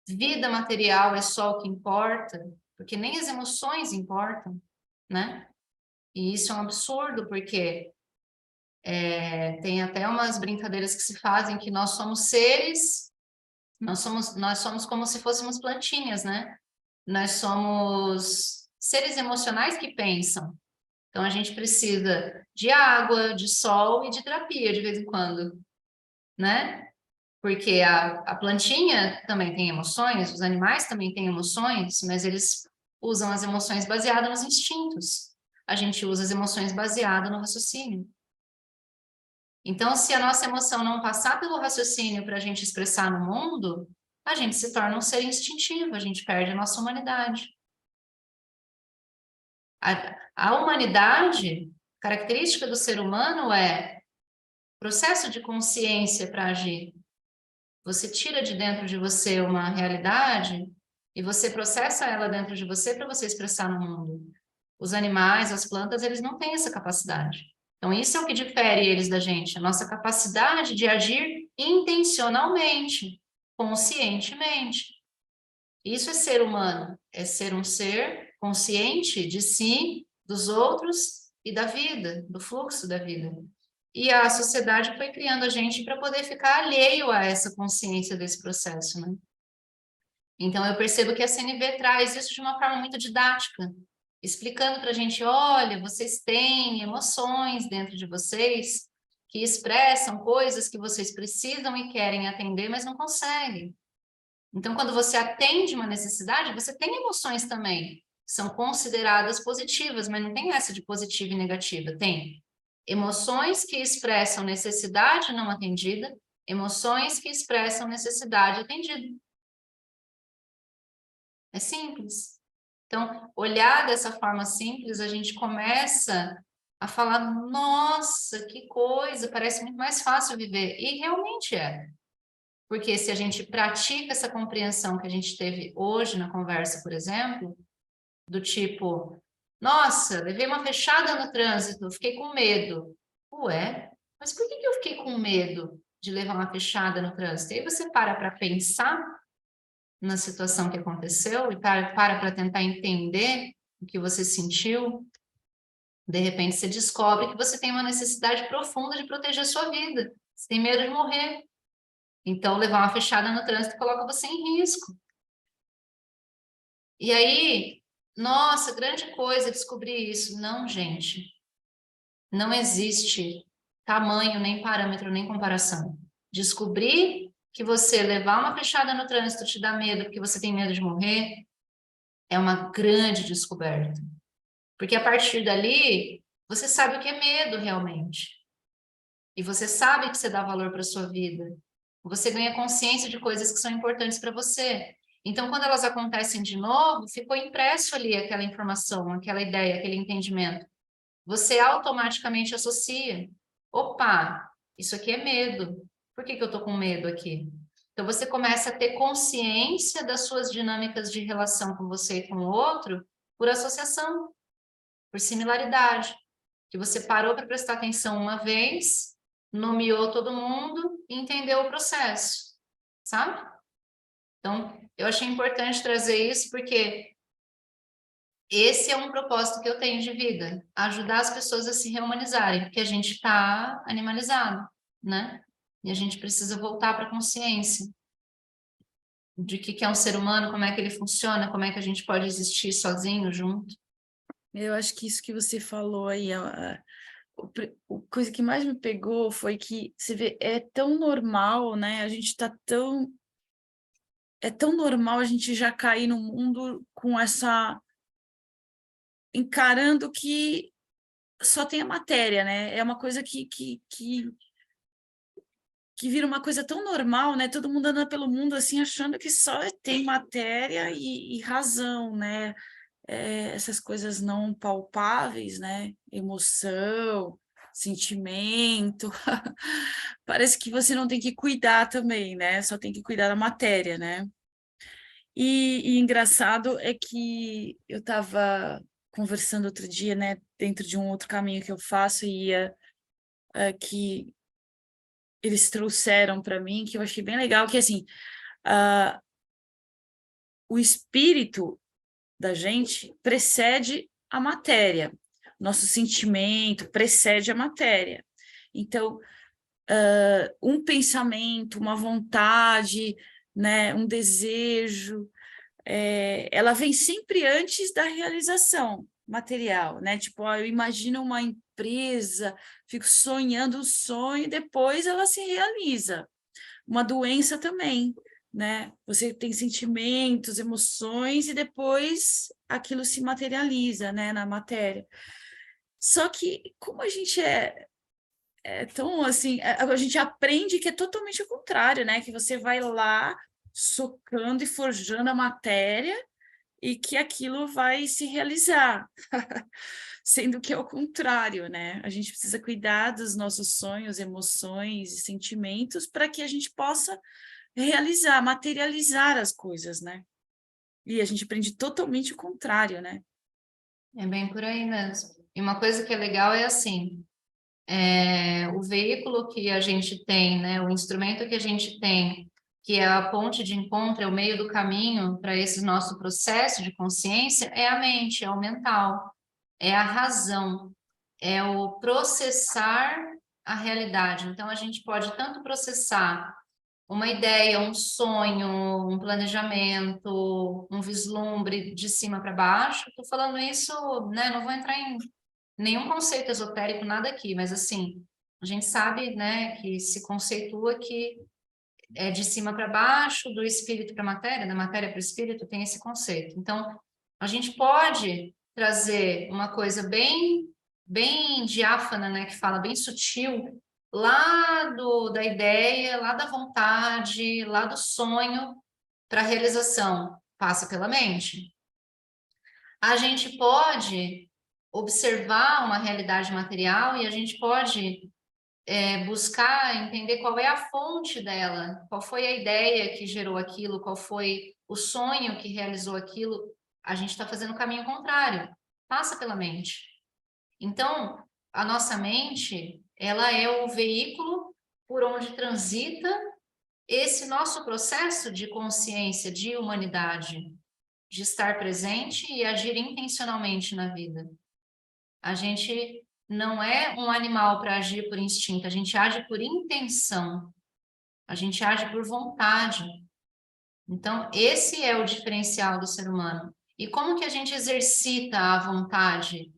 Speaker 2: vida material é só o que importa, porque nem as emoções importam, né? E isso é um absurdo, porque tem até umas brincadeiras que se fazem que nós somos seres, nós somos como se fôssemos plantinhas, né? Nós somos seres emocionais que pensam. Então, a gente precisa de água, de sol e de terapia de vez em quando, né? Porque a plantinha também tem emoções, os animais também têm emoções, mas eles usam as emoções baseadas nos instintos. A gente usa as emoções baseadas no raciocínio. Então, se a nossa emoção não passar pelo raciocínio para a gente expressar no mundo, a gente se torna um ser instintivo, a gente perde a nossa humanidade. A humanidade, característica do ser humano é processo de consciência para agir. Você tira de dentro de você uma realidade e você processa ela dentro de você para você expressar no mundo. Os animais, as plantas, eles não têm essa capacidade. Então, isso é o que difere eles da gente, a nossa capacidade de agir intencionalmente, conscientemente. Isso é ser humano, é ser um ser consciente de si, dos outros e da vida, do fluxo da vida. E a sociedade foi criando a gente para poder ficar alheio a essa consciência desse processo, né? Então, eu percebo que a CNV traz isso de uma forma muito didática, explicando para a gente, olha, vocês têm emoções dentro de vocês que expressam coisas que vocês precisam e querem atender, mas não conseguem. Então, quando você atende uma necessidade, você tem emoções também, são consideradas positivas, mas não tem essa de positiva e negativa, tem emoções que expressam necessidade não atendida, emoções que expressam necessidade atendida. É simples. Então, olhar dessa forma simples, a gente começa a falar, nossa, que coisa, parece muito mais fácil viver. E realmente é. Porque se a gente pratica essa compreensão que a gente teve hoje na conversa, por exemplo, do tipo, nossa, levei uma fechada no trânsito, fiquei com medo. Ué, mas por que eu fiquei com medo de levar uma fechada no trânsito? E aí você para pensar na situação que aconteceu e para tentar entender o que você sentiu. De repente você descobre que você tem uma necessidade profunda de proteger a sua vida. Você tem medo de morrer. Então, levar uma fechada no trânsito coloca você em risco. E aí, nossa, grande coisa descobrir isso. Não, gente. Não existe tamanho, nem parâmetro, nem comparação. Descobrir que você levar uma fechada no trânsito te dá medo porque você tem medo de morrer é uma grande descoberta. Porque a partir dali, você sabe o que é medo realmente. E você sabe que você dá valor para a sua vida. Você ganha consciência de coisas que são importantes para você. Então, quando elas acontecem de novo, ficou impresso ali aquela informação, aquela ideia, aquele entendimento. Você automaticamente associa. Opa, isso aqui é medo. Por que eu estou com medo aqui? Então, você começa a ter consciência das suas dinâmicas de relação com você e com o outro por associação, por similaridade. Que você parou para prestar atenção uma vez, nomeou todo mundo e entendeu o processo, sabe? Então, eu achei importante trazer isso porque esse é um propósito que eu tenho de vida, ajudar as pessoas a se rehumanizarem, porque a gente está animalizado, né? E a gente precisa voltar para a consciência de que é um ser humano, como é que ele funciona, como é que a gente pode existir sozinho, junto.
Speaker 1: Eu acho que isso que você falou aí, coisa que mais me pegou foi que, você vê, é tão normal, né? A gente tá tão... É tão normal a gente já cair no mundo com essa... encarando que só tem a matéria, né? É uma coisa que vira uma coisa tão normal, né? Todo mundo anda pelo mundo assim, achando que só tem matéria e razão, né? Essas coisas não palpáveis, né? Emoção, sentimento. Parece que você não tem que cuidar também, né? Só tem que cuidar da matéria, né? E engraçado é que eu estava conversando outro dia, né? Dentro de um outro caminho que eu faço, que eles trouxeram para mim, que eu achei bem legal, que assim, o espírito da gente precede a matéria, nosso sentimento precede a matéria. Então, um pensamento, uma vontade, né, um desejo, ela vem sempre antes da realização material, né? Tipo, eu imagino uma empresa, fico sonhando um sonho, e depois ela se realiza. Uma doença também, né? Você tem sentimentos, emoções, e depois aquilo se materializa, né, na matéria. Só que, como a gente é tão assim, a gente aprende que é totalmente o contrário, né? Que você vai lá socando e forjando a matéria e que aquilo vai se realizar, sendo que é o contrário, né? A gente precisa cuidar dos nossos sonhos, emoções e sentimentos para que a gente possa realizar, materializar as coisas, né? E a gente aprende totalmente o contrário, né?
Speaker 2: É bem por aí mesmo. E uma coisa que é legal é assim, o veículo que a gente tem, né, o instrumento que a gente tem, que é a ponte de encontro, é o meio do caminho para esse nosso processo de consciência, é a mente, é o mental, é a razão, é o processar a realidade. Então, a gente pode tanto processar uma ideia, um sonho, um planejamento, um vislumbre de cima para baixo. Estou falando isso, né? Não vou entrar em nenhum conceito esotérico, nada aqui, mas assim, a gente sabe, né, que se conceitua que é de cima para baixo, do espírito para a matéria, da matéria para o espírito, tem esse conceito. Então, a gente pode trazer uma coisa bem diáfana, né, que fala bem sutil, lá da ideia, lá da vontade, lá do sonho, para a realização, passa pela mente. A gente pode observar uma realidade material e a gente pode buscar entender qual é a fonte dela, qual foi a ideia que gerou aquilo, qual foi o sonho que realizou aquilo, a gente está fazendo o caminho contrário, passa pela mente. Então, a nossa mente, ela é o veículo por onde transita esse nosso processo de consciência, de humanidade, de estar presente e agir intencionalmente na vida. A gente não é um animal para agir por instinto, a gente age por intenção, a gente age por vontade. Então, esse é o diferencial do ser humano. E como que a gente exercita a vontade?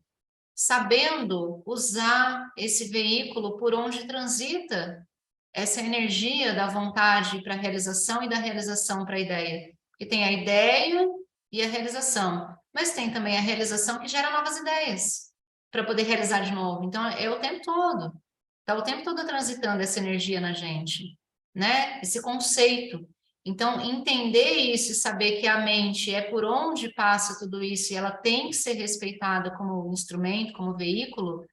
Speaker 2: Sabendo usar esse veículo por onde transita essa energia da vontade para a realização e da realização para a ideia. Porque tem a ideia e a realização, mas tem também a realização que gera novas ideias para poder realizar de novo. Então, é o tempo todo. Está o tempo todo transitando essa energia na gente, né? Esse conceito. Então, entender isso e saber que a mente é por onde passa tudo isso e ela tem que ser respeitada como instrumento, como veículo,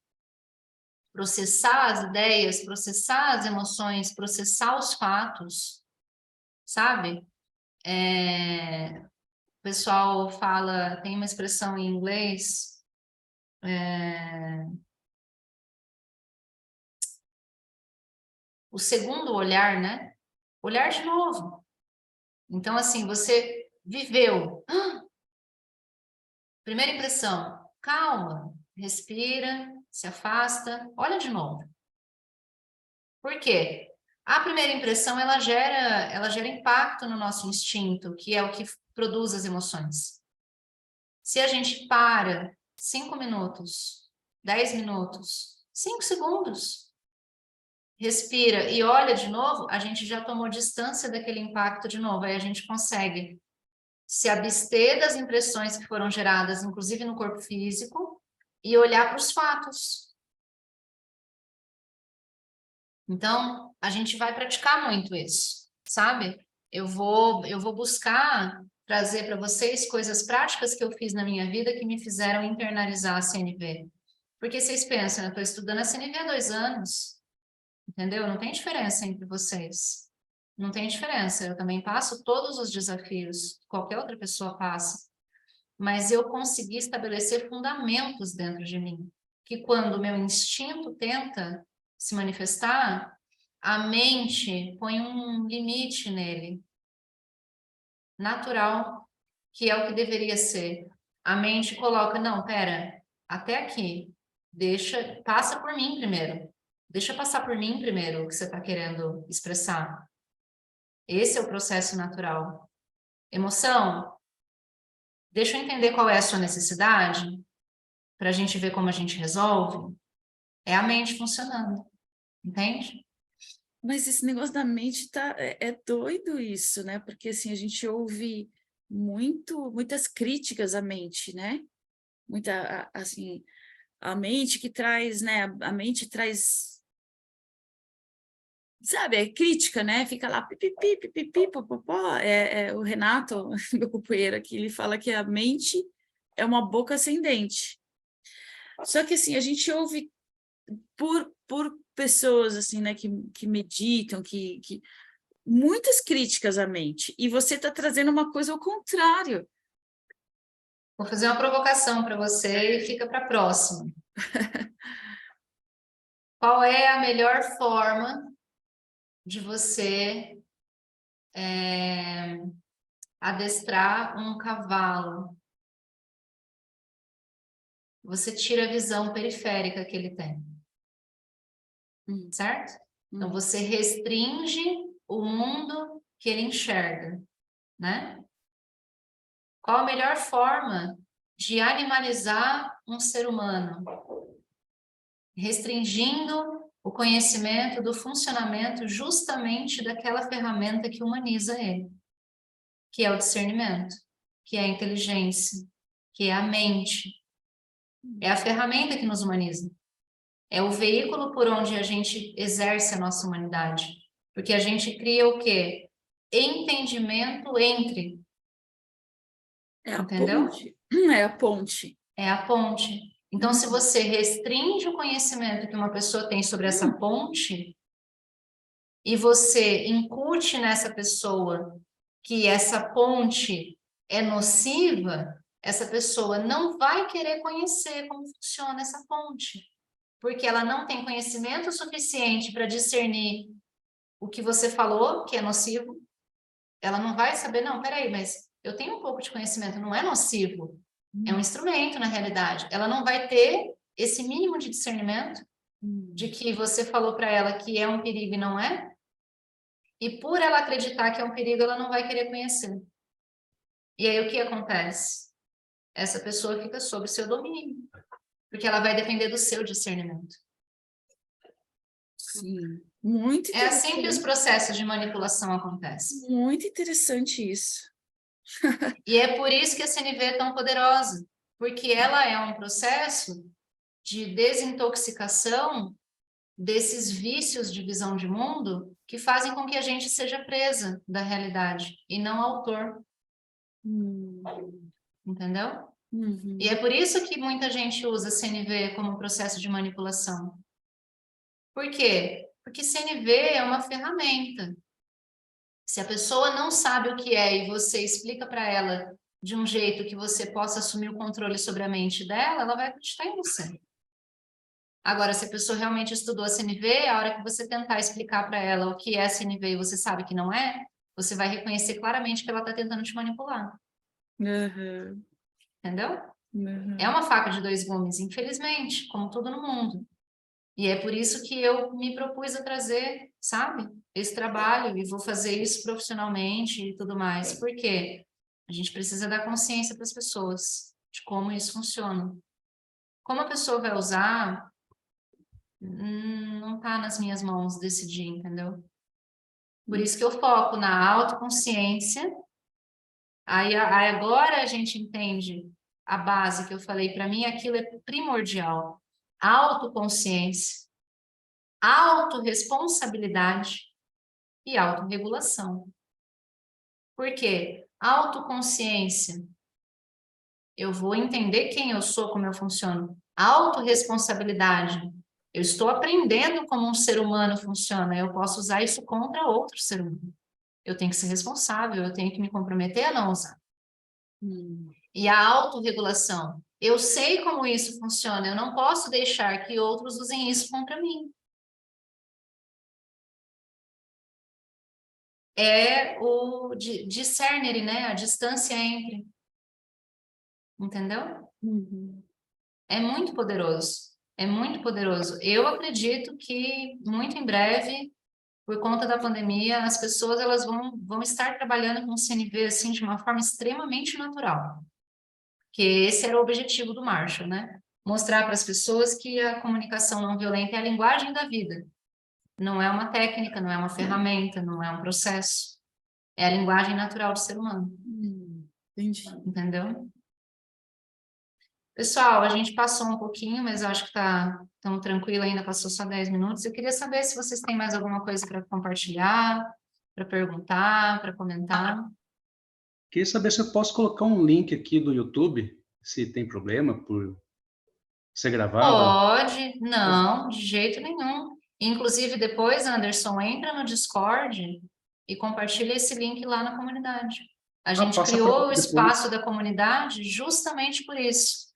Speaker 2: processar as ideias, processar as emoções, processar os fatos, sabe? O pessoal fala, tem uma expressão em inglês, o segundo olhar, né? Olhar de novo. Então, assim, você viveu. Primeira impressão, calma, respira, se afasta, olha de novo. Por quê? A primeira impressão, ela gera impacto no nosso instinto, que é o que produz as emoções. Se a gente para 5 minutos, 10 minutos, 5 segundos, respira e olha de novo, a gente já tomou distância daquele impacto de novo, aí a gente consegue se abster das impressões que foram geradas, inclusive no corpo físico, e olhar para os fatos. Então, a gente vai praticar muito isso, sabe? Eu vou buscar trazer para vocês coisas práticas que eu fiz na minha vida que me fizeram internalizar a CNV. Porque vocês pensam, eu estou estudando a CNV há 2 anos, entendeu? Não tem diferença entre vocês. Não tem diferença. Eu também passo todos os desafios que qualquer outra pessoa passa. Mas eu consegui estabelecer fundamentos dentro de mim. Que quando o meu instinto tenta se manifestar, a mente põe um limite nele. Natural, que é o que deveria ser. A mente coloca, não, pera, até aqui. Passa por mim primeiro. Deixa passar por mim primeiro o que você está querendo expressar. Esse é o processo natural. Emoção, deixa eu entender qual é a sua necessidade, para a gente ver como a gente resolve. É a mente funcionando, entende?
Speaker 1: Mas esse negócio da mente é doido isso, né? Porque assim, a gente ouve muitas críticas à mente, né? Assim, a mente que traz, né? A mente traz, sabe, é crítica, né? Fica lá, pipipi, pipipi, popopó. O Renato, meu companheiro aqui, ele fala que a mente é uma boca ascendente. Só que assim, a gente ouve por pessoas assim, né, que meditam, que muitas críticas à mente, e você está trazendo uma coisa ao contrário.
Speaker 2: Vou fazer uma provocação para você e fica para a próxima. Qual é a melhor forma de você adestrar um cavalo? Você tira a visão periférica que ele tem. Certo? Então, você restringe o mundo que ele enxerga, né? Qual a melhor forma de animalizar um ser humano? Restringindo o conhecimento do funcionamento justamente daquela ferramenta que humaniza ele, que é o discernimento, que é a inteligência, que é a mente. É a ferramenta que nos humaniza. É o veículo por onde a gente exerce a nossa humanidade. Porque a gente cria o quê? Entendimento entre.
Speaker 1: É a
Speaker 2: entendeu?
Speaker 1: ponte. É a ponte.
Speaker 2: É a ponte. Então, se você restringe o conhecimento que uma pessoa tem sobre essa ponte, e você incute nessa pessoa que essa ponte é nociva, essa pessoa não vai querer conhecer como funciona essa ponte, porque ela não tem conhecimento suficiente para discernir o que você falou, que é nocivo. Ela não vai saber, não, peraí, mas eu tenho um pouco de conhecimento, não é nocivo, é um instrumento na realidade. Ela não vai ter esse mínimo de discernimento de que você falou para ela que é um perigo e não é, e por ela acreditar que é um perigo, ela não vai querer conhecer. E aí o que acontece? Essa pessoa fica sob seu domínio, porque ela vai depender do seu discernimento.
Speaker 1: Sim, muito
Speaker 2: É assim que os
Speaker 1: interessante.
Speaker 2: processos de manipulação acontecem.
Speaker 1: Muito interessante isso.
Speaker 2: E é por isso que a CNV é tão poderosa, porque ela é um processo de desintoxicação desses vícios de visão de mundo que fazem com que a gente seja presa da realidade e não autor. Entendeu?
Speaker 1: Uhum.
Speaker 2: E é por isso que muita gente usa CNV como processo de manipulação. Por quê? Porque CNV é uma ferramenta. Se a pessoa não sabe o que é e você explica para ela de um jeito que você possa assumir o controle sobre a mente dela, ela vai acreditar em você. Agora, se a pessoa realmente estudou a CNV, a hora que você tentar explicar para ela o que é CNV e você sabe que não é, você vai reconhecer claramente que ela está tentando te manipular.
Speaker 1: Uhum.
Speaker 2: Entendeu?
Speaker 1: Uhum.
Speaker 2: É uma faca de dois gumes, infelizmente, como tudo no mundo. E é por isso que eu me propus a trazer, sabe, esse trabalho e vou fazer isso profissionalmente e tudo mais. Por quê? A gente precisa dar consciência para as pessoas de como isso funciona. Como a pessoa vai usar, não está nas minhas mãos decidir, entendeu? Por isso que eu foco na autoconsciência. Aí agora a gente entende a base que eu falei, para mim aquilo é primordial. Autoconsciência, autorresponsabilidade e autorregulação. Por quê? Autoconsciência. Eu vou entender quem eu sou, como eu funciono. Autorresponsabilidade. Eu estou aprendendo como um ser humano funciona. Eu posso usar isso contra outro ser humano. Eu tenho que ser responsável, eu tenho que me comprometer a não usar. E a autorregulação. Eu sei como isso funciona, eu não posso deixar que outros usem isso contra mim. É o discernere, né? A distância entre. Entendeu?
Speaker 1: Uhum.
Speaker 2: É muito poderoso. É muito poderoso. Eu acredito que muito em breve, por conta da pandemia, as pessoas elas vão estar trabalhando com o CNV assim de uma forma extremamente natural. Que esse era o objetivo do Marshall, né? Mostrar para as pessoas que a comunicação não violenta é a linguagem da vida. Não é uma técnica, não é uma ferramenta, não é um processo. É a linguagem natural do ser humano.
Speaker 1: Entendi.
Speaker 2: Entendeu? Pessoal, a gente passou um pouquinho, mas eu acho que estamos tranquilo ainda, passou só 10 minutos. Eu queria saber se vocês têm mais alguma coisa para compartilhar, para perguntar, para comentar.
Speaker 3: Queria saber se eu posso colocar um link aqui do YouTube, se tem problema por ser gravado.
Speaker 2: Pode, não, de jeito nenhum. Inclusive, depois, Anderson, entra no Discord e compartilha esse link lá na comunidade. A gente
Speaker 3: Passa para
Speaker 2: criou o
Speaker 3: mim depois.
Speaker 2: espaço da comunidade justamente por isso,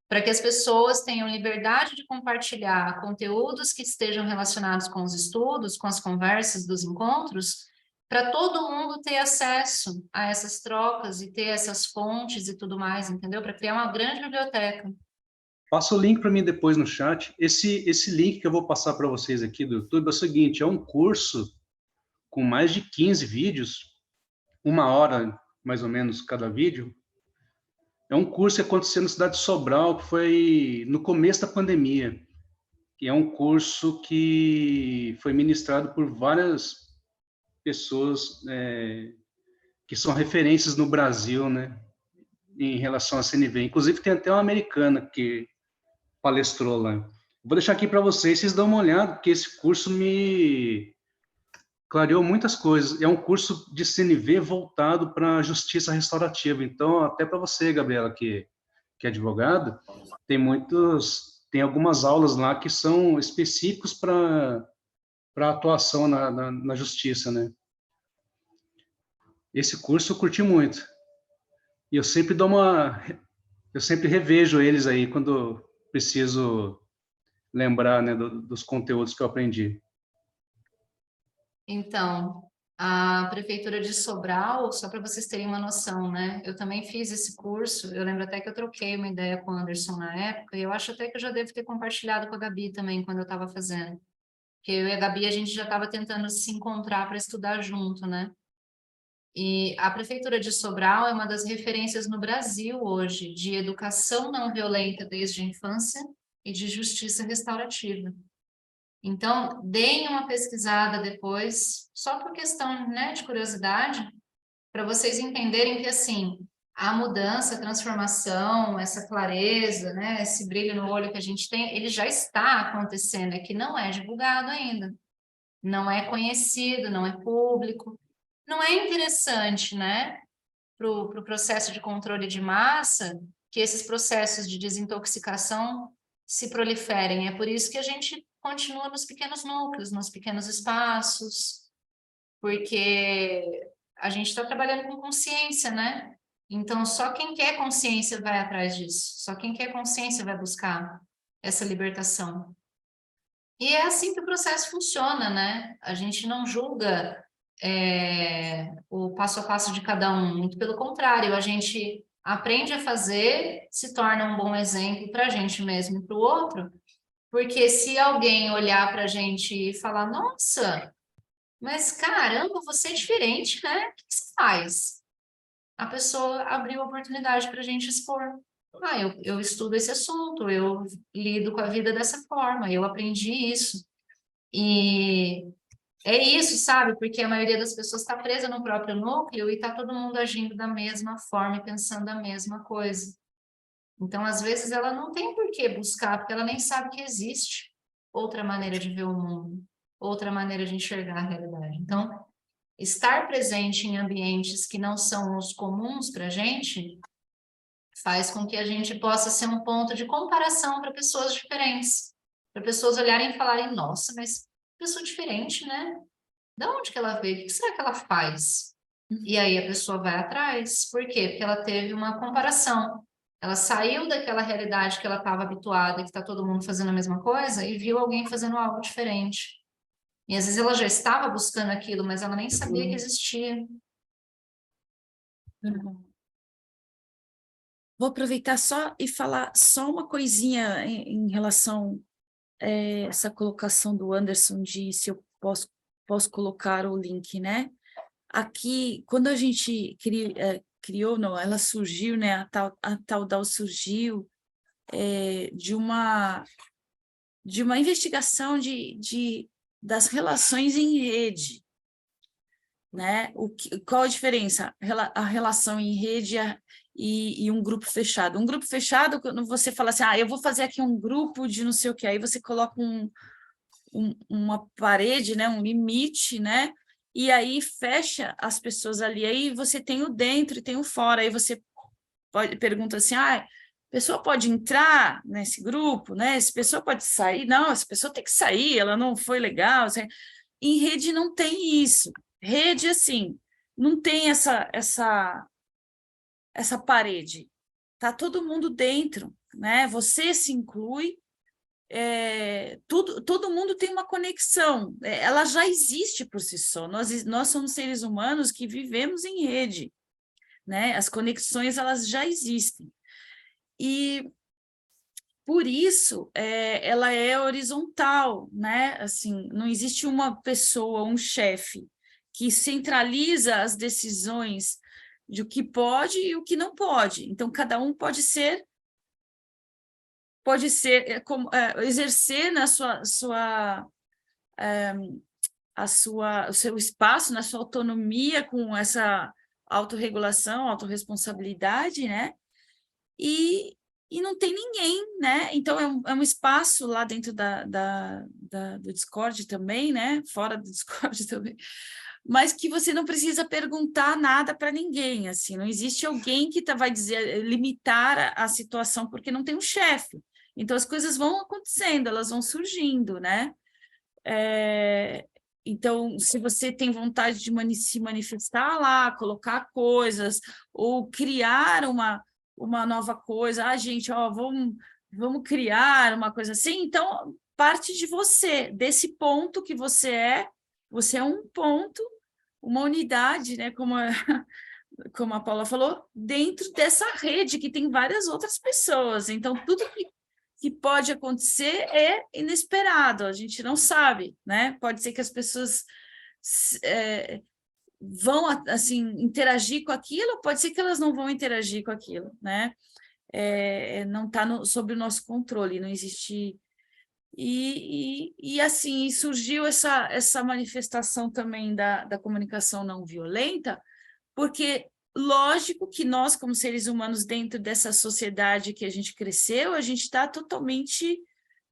Speaker 2: para que as pessoas tenham liberdade de compartilhar conteúdos que estejam relacionados com os estudos, com as conversas dos encontros, para todo mundo ter acesso a essas trocas e ter essas fontes e tudo mais, entendeu? Para criar uma grande biblioteca.
Speaker 3: Passa o link para mim depois no chat. Esse link que eu vou passar para vocês aqui do YouTube é o seguinte, é um curso com mais de 15 vídeos, 1 hora mais ou menos cada vídeo. É um curso que aconteceu na cidade de Sobral, que foi no começo da pandemia. E é um curso que foi ministrado por várias pessoas que são referências no Brasil, né, em relação à CNV. Inclusive tem até uma americana que palestrou lá. Vou deixar aqui para vocês dão uma olhada, porque esse curso me clareou muitas coisas. É um curso de CNV voltado para a justiça restaurativa. Então, até para você, Gabriela, que que é advogado, tem algumas aulas lá que são específicos para atuação na justiça, né? Esse curso eu curti muito. E eu sempre revejo eles aí quando preciso lembrar, né, dos conteúdos que eu aprendi.
Speaker 2: Então, a Prefeitura de Sobral, só para vocês terem uma noção, né? Eu também fiz esse curso, eu lembro até que eu troquei uma ideia com o Anderson na época, e eu acho até que eu já devo ter compartilhado com a Gabi também, quando eu estava fazendo. Porque eu e a Gabi, a gente já estava tentando se encontrar para estudar junto, né? E a Prefeitura de Sobral é uma das referências no Brasil hoje de educação não violenta desde a infância e de justiça restaurativa. Então, deem uma pesquisada depois, só por questão, né, de curiosidade, para vocês entenderem que, assim, a mudança, a transformação, essa clareza, né, esse brilho no olho que a gente tem, ele já está acontecendo, é que não é divulgado ainda, não é conhecido, não é público, não é interessante, né, para o processo de controle de massa, que esses processos de desintoxicação se proliferem. É por isso que a gente continua nos pequenos núcleos, nos pequenos espaços, porque a gente está trabalhando com consciência, né? Então, só quem quer consciência vai atrás disso, só quem quer consciência vai buscar essa libertação. E é assim que o processo funciona, né? A gente não julga o passo a passo de cada um, muito pelo contrário, a gente aprende a fazer, se torna um bom exemplo para a gente mesmo e para o outro, porque se alguém olhar para a gente e falar, nossa, mas caramba, você é diferente, né? O que você faz? A pessoa abriu a oportunidade para a gente expor. Ah, eu estudo esse assunto, eu lido com a vida dessa forma, eu aprendi isso. E é isso, sabe? Porque a maioria das pessoas está presa no próprio núcleo e está todo mundo agindo da mesma forma e pensando a mesma coisa. Então, às vezes, ela não tem por que buscar, porque ela nem sabe que existe outra maneira de ver o mundo, outra maneira de enxergar a realidade. Então, estar presente em ambientes que não são os comuns para a gente faz com que a gente possa ser um ponto de comparação para pessoas diferentes, para pessoas olharem e falarem, nossa, mas pessoa diferente, né? Da onde que ela veio? O que será que ela faz? E aí a pessoa vai atrás. Por quê? Porque ela teve uma comparação. Ela saiu daquela realidade que ela estava habituada, que está todo mundo fazendo a mesma coisa, e viu alguém fazendo algo diferente. E às vezes ela já estava buscando aquilo, mas ela nem sabia que existia.
Speaker 1: Vou aproveitar só e falar só uma coisinha em relação a essa colocação do Anderson de se eu posso colocar o link, né? Aqui, quando a gente criou, não, ela surgiu, né? A Taudal surgiu de uma investigação das relações em rede, né? Qual a diferença? A relação em rede e um grupo fechado. Um grupo fechado, quando você fala assim, eu vou fazer aqui um grupo de não sei o que, aí você coloca uma parede, né? Um limite, né? E aí fecha as pessoas ali, aí você tem o dentro e tem o fora, aí você pergunta assim, a pessoa pode entrar nesse grupo, né? Essa pessoa pode sair? Não, essa pessoa tem que sair, ela não foi legal. Assim. Em rede não tem isso. Rede, assim, não tem essa parede. Está todo mundo dentro, né? Você se inclui, todo mundo tem uma conexão, ela já existe por si só. Nós somos seres humanos que vivemos em rede, né? As conexões elas já existem. E por isso ela é horizontal, né? Assim, não existe uma pessoa, um chefe que centraliza as decisões de o que pode e o que não pode. Então, cada um pode exercer na o seu espaço, na sua autonomia, com essa autorregulação, autorresponsabilidade, né? E e não tem ninguém, né? Então, é um espaço lá dentro do Discord também, né? Fora do Discord também, mas que você não precisa perguntar nada para ninguém, assim, não existe alguém que vai dizer, limitar a situação, porque não tem um chefe. Então, as coisas vão acontecendo, elas vão surgindo, né? Então, se você tem vontade de se manifestar lá, colocar coisas, ou criar uma nova coisa, gente, ó, vamos criar uma coisa assim, então parte de você, desse ponto que você é um ponto, uma unidade, né? Como a Paula falou, dentro dessa rede que tem várias outras pessoas. Então, tudo que pode acontecer é inesperado, a gente não sabe, né? Pode ser que as pessoas vão assim interagir com aquilo, pode ser que elas não vão interagir com aquilo, né? Não está sob o nosso controle, não existe. E assim surgiu essa manifestação também da comunicação não violenta, porque lógico que nós, como seres humanos, dentro dessa sociedade que a gente cresceu, a gente está totalmente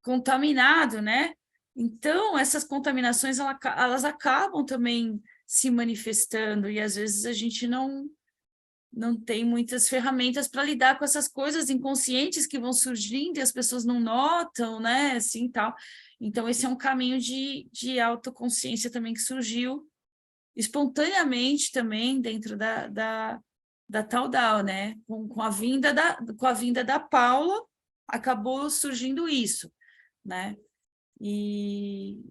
Speaker 1: contaminado, né? Então, essas contaminações, elas acabam também se manifestando, e às vezes a gente não tem muitas ferramentas para lidar com essas coisas inconscientes que vão surgindo e as pessoas não notam, né? Assim, tal. Então, esse é um caminho de autoconsciência também que surgiu espontaneamente também dentro da Taudal, né? Com a vinda da Paula, acabou surgindo isso, né? E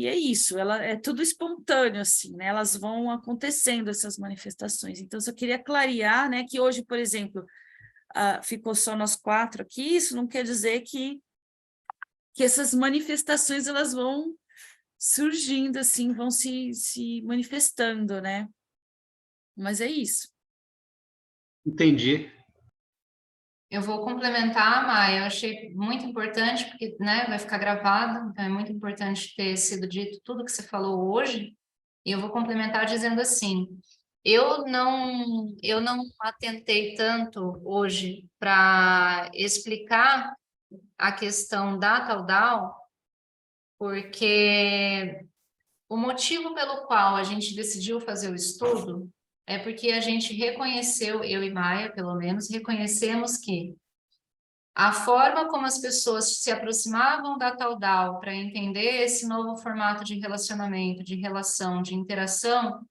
Speaker 1: é isso, ela é tudo espontâneo, assim, né? Elas vão acontecendo, essas manifestações. Então, só queria clarear, né, que hoje, por exemplo, ficou só nós 4 aqui, isso não quer dizer que essas manifestações elas vão surgindo, assim, vão se manifestando, né? Mas é isso.
Speaker 3: Entendi.
Speaker 2: Eu vou complementar, Maia, eu achei muito importante, porque, né, vai ficar gravado, então é muito importante ter sido dito tudo que você falou hoje, e eu vou complementar dizendo assim, eu não atentei tanto hoje para explicar a questão da Taudal, porque o motivo pelo qual a gente decidiu fazer o estudo é porque a gente reconheceu, eu e Maia, pelo menos, reconhecemos que a forma como as pessoas se aproximavam da Taudal para entender esse novo formato de relacionamento, de relação, de interação,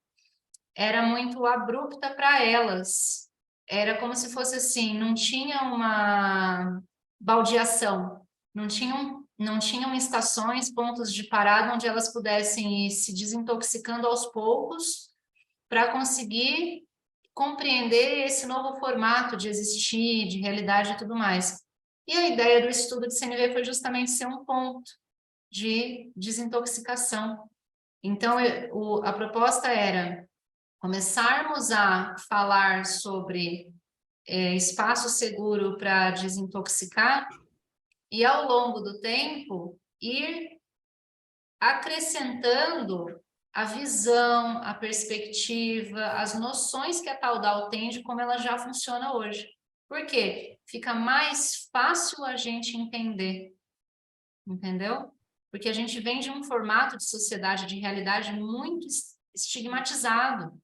Speaker 2: era muito abrupta para elas. Era como se fosse assim, não tinha uma baldeação, não tinham estações, pontos de parada onde elas pudessem ir se desintoxicando aos poucos para conseguir compreender esse novo formato de existir, de realidade e tudo mais. E a ideia do estudo de CNV foi justamente ser um ponto de desintoxicação. Então, a proposta era começarmos a falar sobre espaço seguro para desintoxicar e, ao longo do tempo, ir acrescentando a visão, a perspectiva, as noções que a Taudal tem de como ela já funciona hoje. Por quê? Fica mais fácil a gente entender, entendeu? Porque a gente vem de um formato de sociedade, de realidade muito estigmatizado.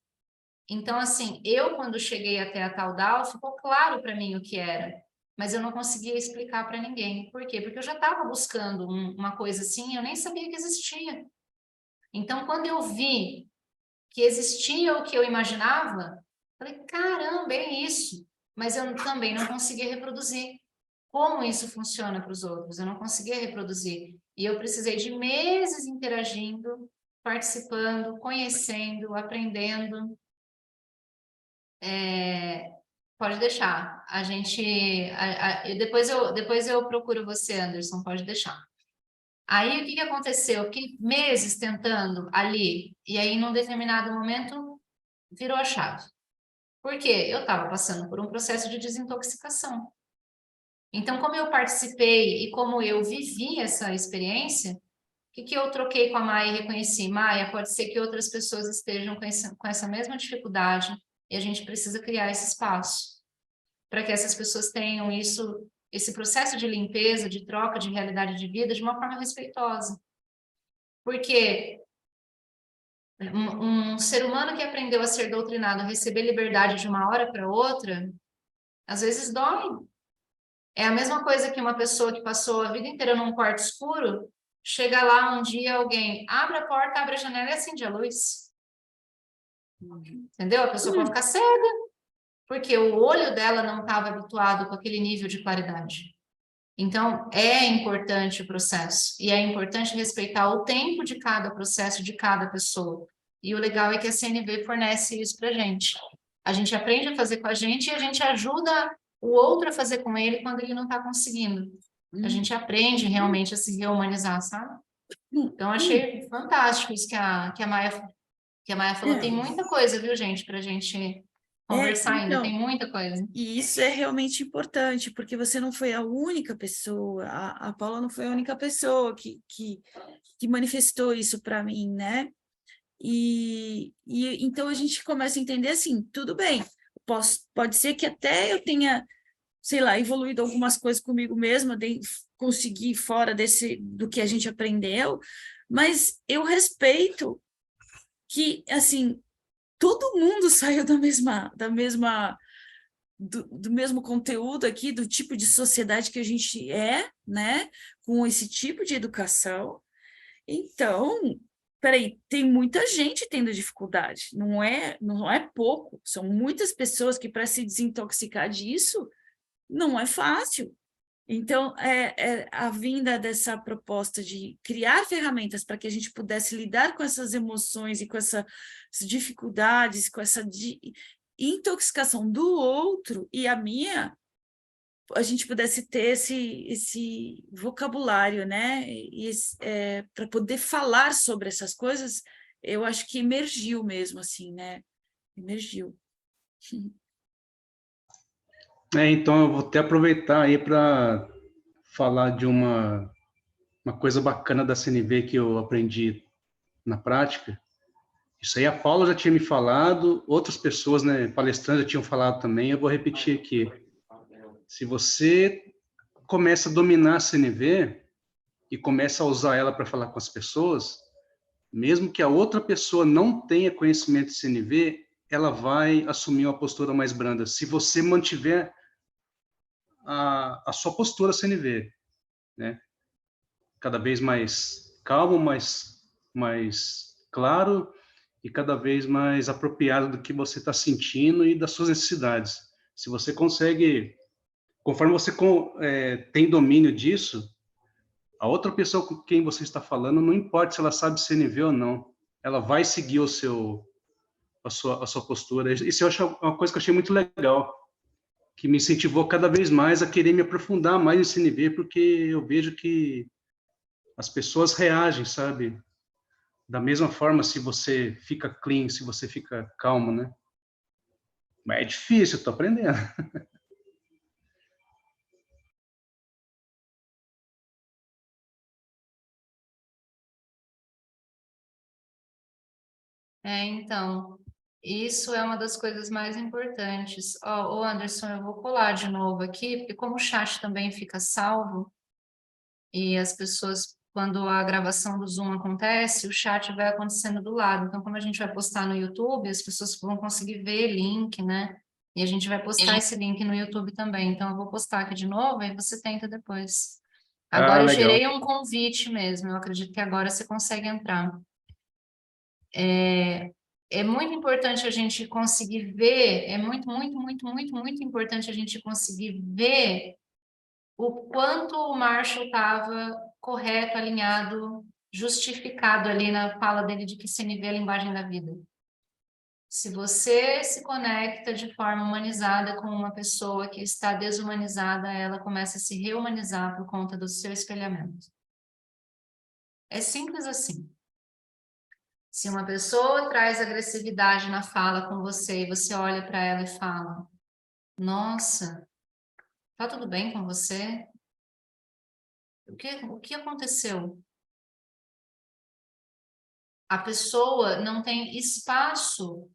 Speaker 2: Então, assim, eu, quando cheguei até a Taudal, ficou claro para mim o que era, mas eu não conseguia explicar para ninguém. Por quê? Porque eu já estava buscando uma coisa assim, eu nem sabia que existia. Então, quando eu vi que existia o que eu imaginava, falei, caramba, é isso. Mas eu também não conseguia reproduzir. Como isso funciona para os outros? Eu não conseguia reproduzir. E eu precisei de meses interagindo, participando, conhecendo, aprendendo. Pode deixar. A gente... depois eu procuro você, Anderson, pode deixar. Aí, o que aconteceu? Eu fiquei meses tentando ali, e aí, num determinado momento, virou a chave. Por quê? Eu estava passando por um processo de desintoxicação. Então, como eu participei e como eu vivi essa experiência, o que eu troquei com a Maia e reconheci? Maia, pode ser que outras pessoas estejam com essa mesma dificuldade e a gente precisa criar esse espaço. para que essas pessoas tenham esse processo de limpeza, de troca de realidade de vida de uma forma respeitosa. Porque um ser humano que aprendeu a ser doutrinado, a receber liberdade de uma hora para outra, às vezes dói. É a mesma coisa que uma pessoa que passou a vida inteira num quarto escuro, chega lá um dia alguém abre a porta, abre a janela e acende a luz. Entendeu? A pessoa pode ficar cega, porque o olho dela não estava habituado com aquele nível de claridade. Então, é importante o processo, e é importante respeitar o tempo de cada processo, de cada pessoa. E o legal é que a CNV fornece isso para a gente. A gente aprende a fazer com a gente e a gente ajuda o outro a fazer com ele quando ele não está conseguindo. A gente aprende realmente a se rehumanizar, sabe? Então, achei fantástico isso que a Maia falou. Tem muita coisa, viu, gente, para a gente conversar ainda, tem muita coisa.
Speaker 1: E isso é realmente importante, porque você não foi a única pessoa, a Paula não foi a única pessoa que manifestou isso para mim, né? E então a gente começa a entender assim, tudo bem, pode ser que até eu tenha, sei lá, evoluído algumas coisas comigo mesma, consegui fora do que a gente aprendeu, mas eu respeito que, assim, todo mundo saiu do mesmo conteúdo aqui, do tipo de sociedade que a gente é, né? Com esse tipo de educação. Então, peraí, tem muita gente tendo dificuldade, não é pouco, são muitas pessoas que para se desintoxicar disso não é fácil. Então, a vinda dessa proposta de criar ferramentas para que a gente pudesse lidar com essas emoções e com essas dificuldades, com essa intoxicação do outro e a minha, a gente pudesse ter esse vocabulário, né? Para poder falar sobre essas coisas, eu acho que emergiu mesmo, assim, né? Emergiu.
Speaker 3: Então eu vou até aproveitar aí para falar de uma coisa bacana da CNV que eu aprendi na prática. Isso aí a Paula já tinha me falado, outras pessoas, né, palestrantes já tinham falado também, eu vou repetir aqui. Se você começa a dominar a CNV e começa a usar ela para falar com as pessoas, mesmo que a outra pessoa não tenha conhecimento de CNV, ela vai assumir uma postura mais branda. Se você mantiver a sua postura CNV, né? Cada vez mais calmo, mais claro e cada vez mais apropriado do que você está sentindo e das suas necessidades. Se você consegue, conforme você tem domínio disso, a outra pessoa com quem você está falando, não importa se ela sabe CNV ou não, ela vai seguir a sua postura. Isso eu acho uma coisa que eu achei muito legal, que me incentivou cada vez mais a querer me aprofundar mais em CNV, porque eu vejo que as pessoas reagem, sabe? Da mesma forma se você fica clean, se você fica calmo, né? Mas é difícil, eu tô aprendendo.
Speaker 2: Então, isso é uma das coisas mais importantes. Ô Anderson, eu vou colar de novo aqui, porque como o chat também fica salvo, e as pessoas, quando a gravação do Zoom acontece, o chat vai acontecendo do lado. Então, como a gente vai postar no YouTube, as pessoas vão conseguir ver link, né? E a gente vai postar esse link no YouTube também. Então, eu vou postar aqui de novo, aí você tenta depois. Agora eu
Speaker 3: Legal.
Speaker 2: gerei um convite mesmo, eu acredito que agora você consegue entrar. É muito importante a gente conseguir ver, é muito, muito, muito, muito, muito importante a gente conseguir ver o quanto o Marshall estava correto, alinhado, justificado ali na fala dele de que CNV é a linguagem da vida. Se você se conecta de forma humanizada com uma pessoa que está desumanizada, ela começa a se reumanizar por conta do seu espelhamento. É simples assim. Se uma pessoa traz agressividade na fala com você e você olha para ela e fala: nossa, tá tudo bem com você? O que aconteceu? A pessoa não tem espaço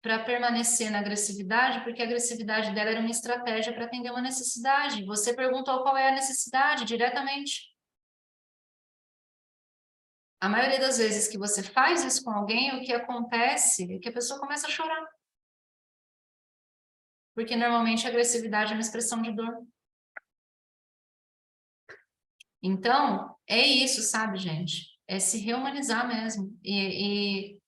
Speaker 2: para permanecer na agressividade, porque a agressividade dela era uma estratégia para atender uma necessidade. Você perguntou qual é a necessidade diretamente. A maioria das vezes que você faz isso com alguém, o que acontece é que a pessoa começa a chorar. Porque normalmente a agressividade é uma expressão de dor. Então, é isso, sabe, gente? É se rehumanizar mesmo. E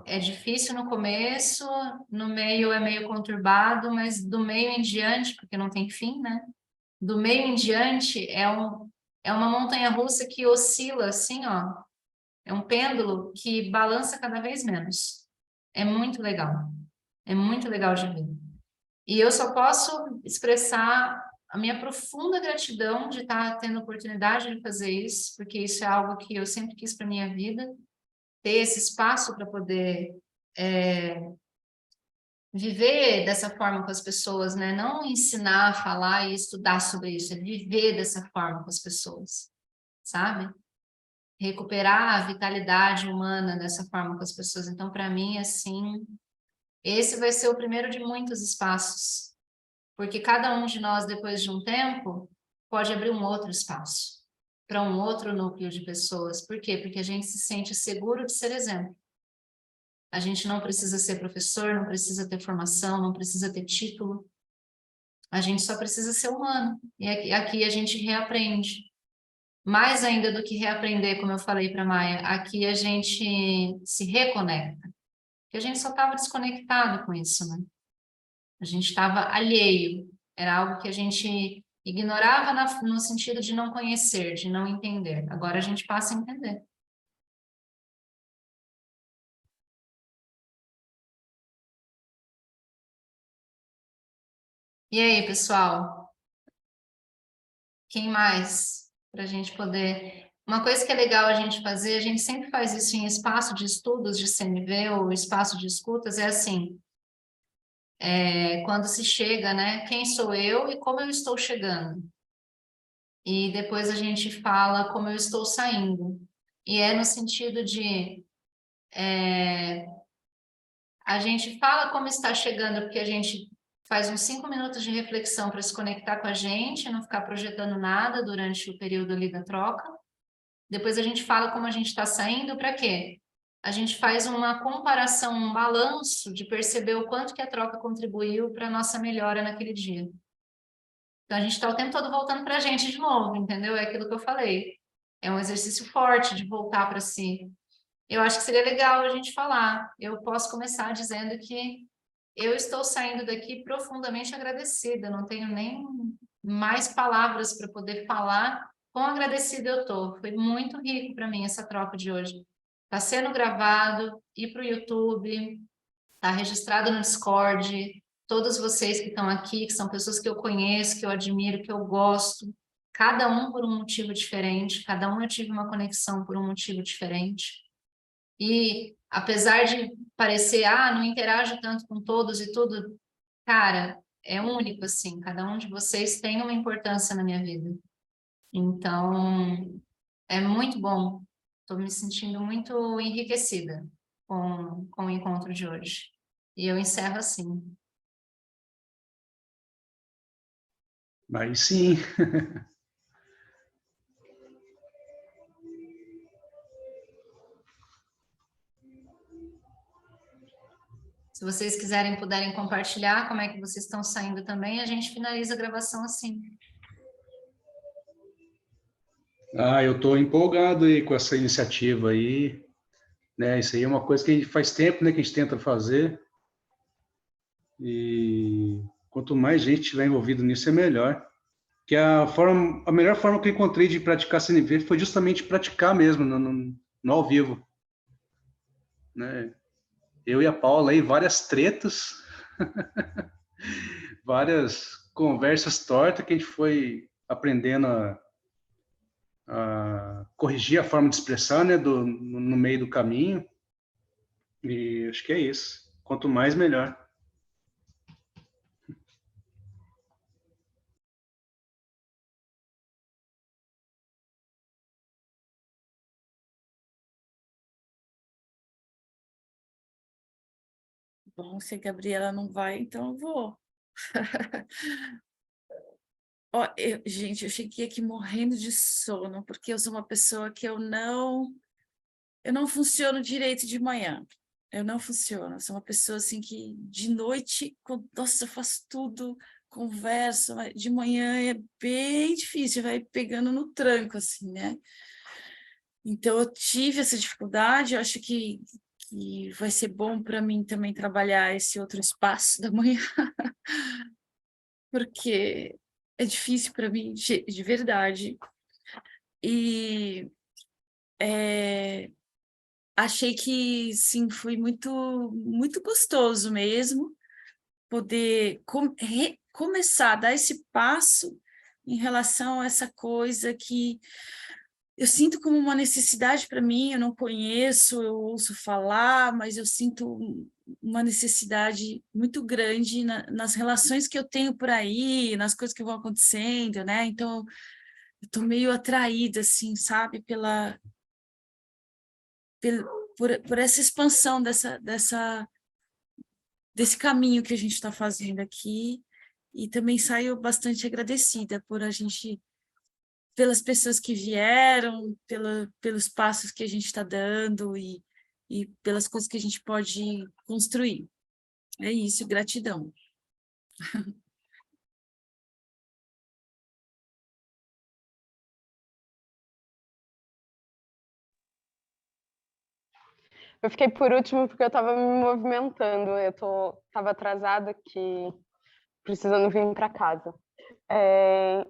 Speaker 2: é difícil no começo, no meio é meio conturbado, mas do meio em diante, porque não tem fim, né? Do meio em diante é uma montanha-russa que oscila assim, ó. É um pêndulo que balança cada vez menos. É muito legal. É muito legal de ver. E eu só posso expressar a minha profunda gratidão de estar tendo a oportunidade de fazer isso, porque isso é algo que eu sempre quis para minha vida, ter esse espaço para poder viver dessa forma com as pessoas, né? Não ensinar, falar e estudar sobre isso, é viver dessa forma com as pessoas, sabe? Recuperar a vitalidade humana dessa forma com as pessoas. Então, para mim, assim, esse vai ser o primeiro de muitos espaços, porque cada um de nós, depois de um tempo, pode abrir um outro espaço para um outro núcleo de pessoas. Por quê? Porque a gente se sente seguro de ser exemplo. A gente não precisa ser professor, não precisa ter formação, não precisa ter título. A gente só precisa ser humano. E aqui a gente reaprende. Mais ainda do que reaprender, como eu falei para a Maia, aqui a gente se reconecta. Porque a gente só estava desconectado com isso, né? A gente estava alheio. Era algo que a gente ignorava no sentido de não conhecer, de não entender. Agora a gente passa a entender. E aí, pessoal? Quem mais? Para a gente poder... Uma coisa que é legal a gente fazer, a gente sempre faz isso em espaço de estudos de CNV ou espaço de escutas, é assim, quando se chega, né? Quem sou eu e como eu estou chegando? E depois a gente fala como eu estou saindo. E é no sentido de a gente fala como está chegando, porque a gente faz uns 5 minutos de reflexão para se conectar com a gente, não ficar projetando nada durante o período ali da troca. Depois a gente fala como a gente está saindo, para quê? A gente faz uma comparação, um balanço de perceber o quanto que a troca contribuiu para a nossa melhora naquele dia. Então a gente está o tempo todo voltando para a gente de novo, entendeu? É aquilo que eu falei. É um exercício forte de voltar para si. Eu acho que seria legal a gente falar. Eu posso começar dizendo que eu estou saindo daqui profundamente agradecida. Não tenho nem mais palavras para poder falar quão agradecida eu estou. Foi muito rico para mim essa troca de hoje. Está sendo gravado, ir para o YouTube, está registrado no Discord. Todos vocês que estão aqui, que são pessoas que eu conheço, que eu admiro, que eu gosto, cada um por um motivo diferente, cada um eu tive uma conexão por um motivo diferente. E apesar de parecer, não interajo tanto com todos e tudo, cara, é único assim, cada um de vocês tem uma importância na minha vida. Então, é muito bom. Estou me sentindo muito enriquecida com o encontro de hoje. E eu encerro assim.
Speaker 3: Mas sim.
Speaker 2: Se vocês quiserem, puderem compartilhar como é que vocês estão saindo também, a gente finaliza a gravação assim.
Speaker 3: Eu estou empolgado aí com essa iniciativa aí, né? Isso aí é uma coisa que a gente faz tempo, né, que a gente tenta fazer. E quanto mais gente estiver envolvido nisso, é melhor. Que a melhor forma que eu encontrei de praticar CNV foi justamente praticar mesmo, no ao vivo, né? Eu e a Paula aí, várias tretas, várias conversas tortas que a gente foi aprendendo a corrigir a forma de expressar, né, no meio do caminho. E acho que é isso. Quanto mais, melhor.
Speaker 1: Bom, se a Gabriela não vai, então eu vou. Ó, gente, eu cheguei aqui morrendo de sono, porque eu sou uma pessoa que eu não funciono direito de manhã. Eu não funciono. Eu sou uma pessoa assim que de noite, nossa, eu faço tudo, converso, mas de manhã é bem difícil, vai pegando no tranco, assim, né? Então, eu tive essa dificuldade, eu acho que vai ser bom para mim também trabalhar esse outro espaço da manhã, porque é difícil para mim, de verdade. E achei que, sim, foi muito gostoso mesmo poder começar a dar esse passo em relação a essa coisa que eu sinto como uma necessidade para mim, eu não conheço, eu ouço falar, mas eu sinto uma necessidade muito grande nas relações que eu tenho por aí, nas coisas que vão acontecendo, né? Então, eu estou meio atraída, assim, sabe, por essa expansão desse caminho que a gente está fazendo aqui, e também saio bastante agradecida pelas pessoas que vieram, pelos passos que a gente está dando e pelas coisas que a gente pode construir. É isso, gratidão.
Speaker 4: Eu fiquei por último porque eu estava me movimentando, eu estava atrasada aqui, precisando vir para casa.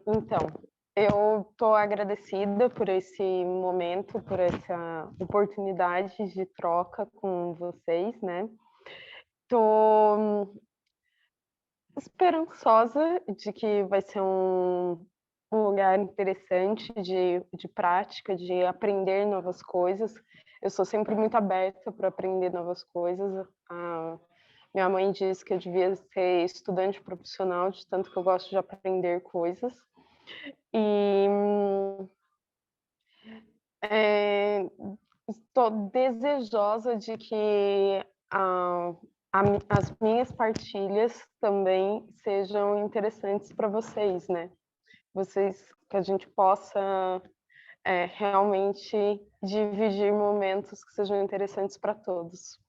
Speaker 4: Então, eu estou agradecida por esse momento, por essa oportunidade de troca com vocês, né? Estou esperançosa de que vai ser um lugar interessante de prática, de aprender novas coisas. Eu sou sempre muito aberta para aprender novas coisas. Minha mãe disse que eu devia ser estudante profissional, de tanto que eu gosto de aprender coisas. E estou desejosa de que as minhas partilhas também sejam interessantes para vocês, né? Que a gente possa realmente dividir momentos que sejam interessantes para todos.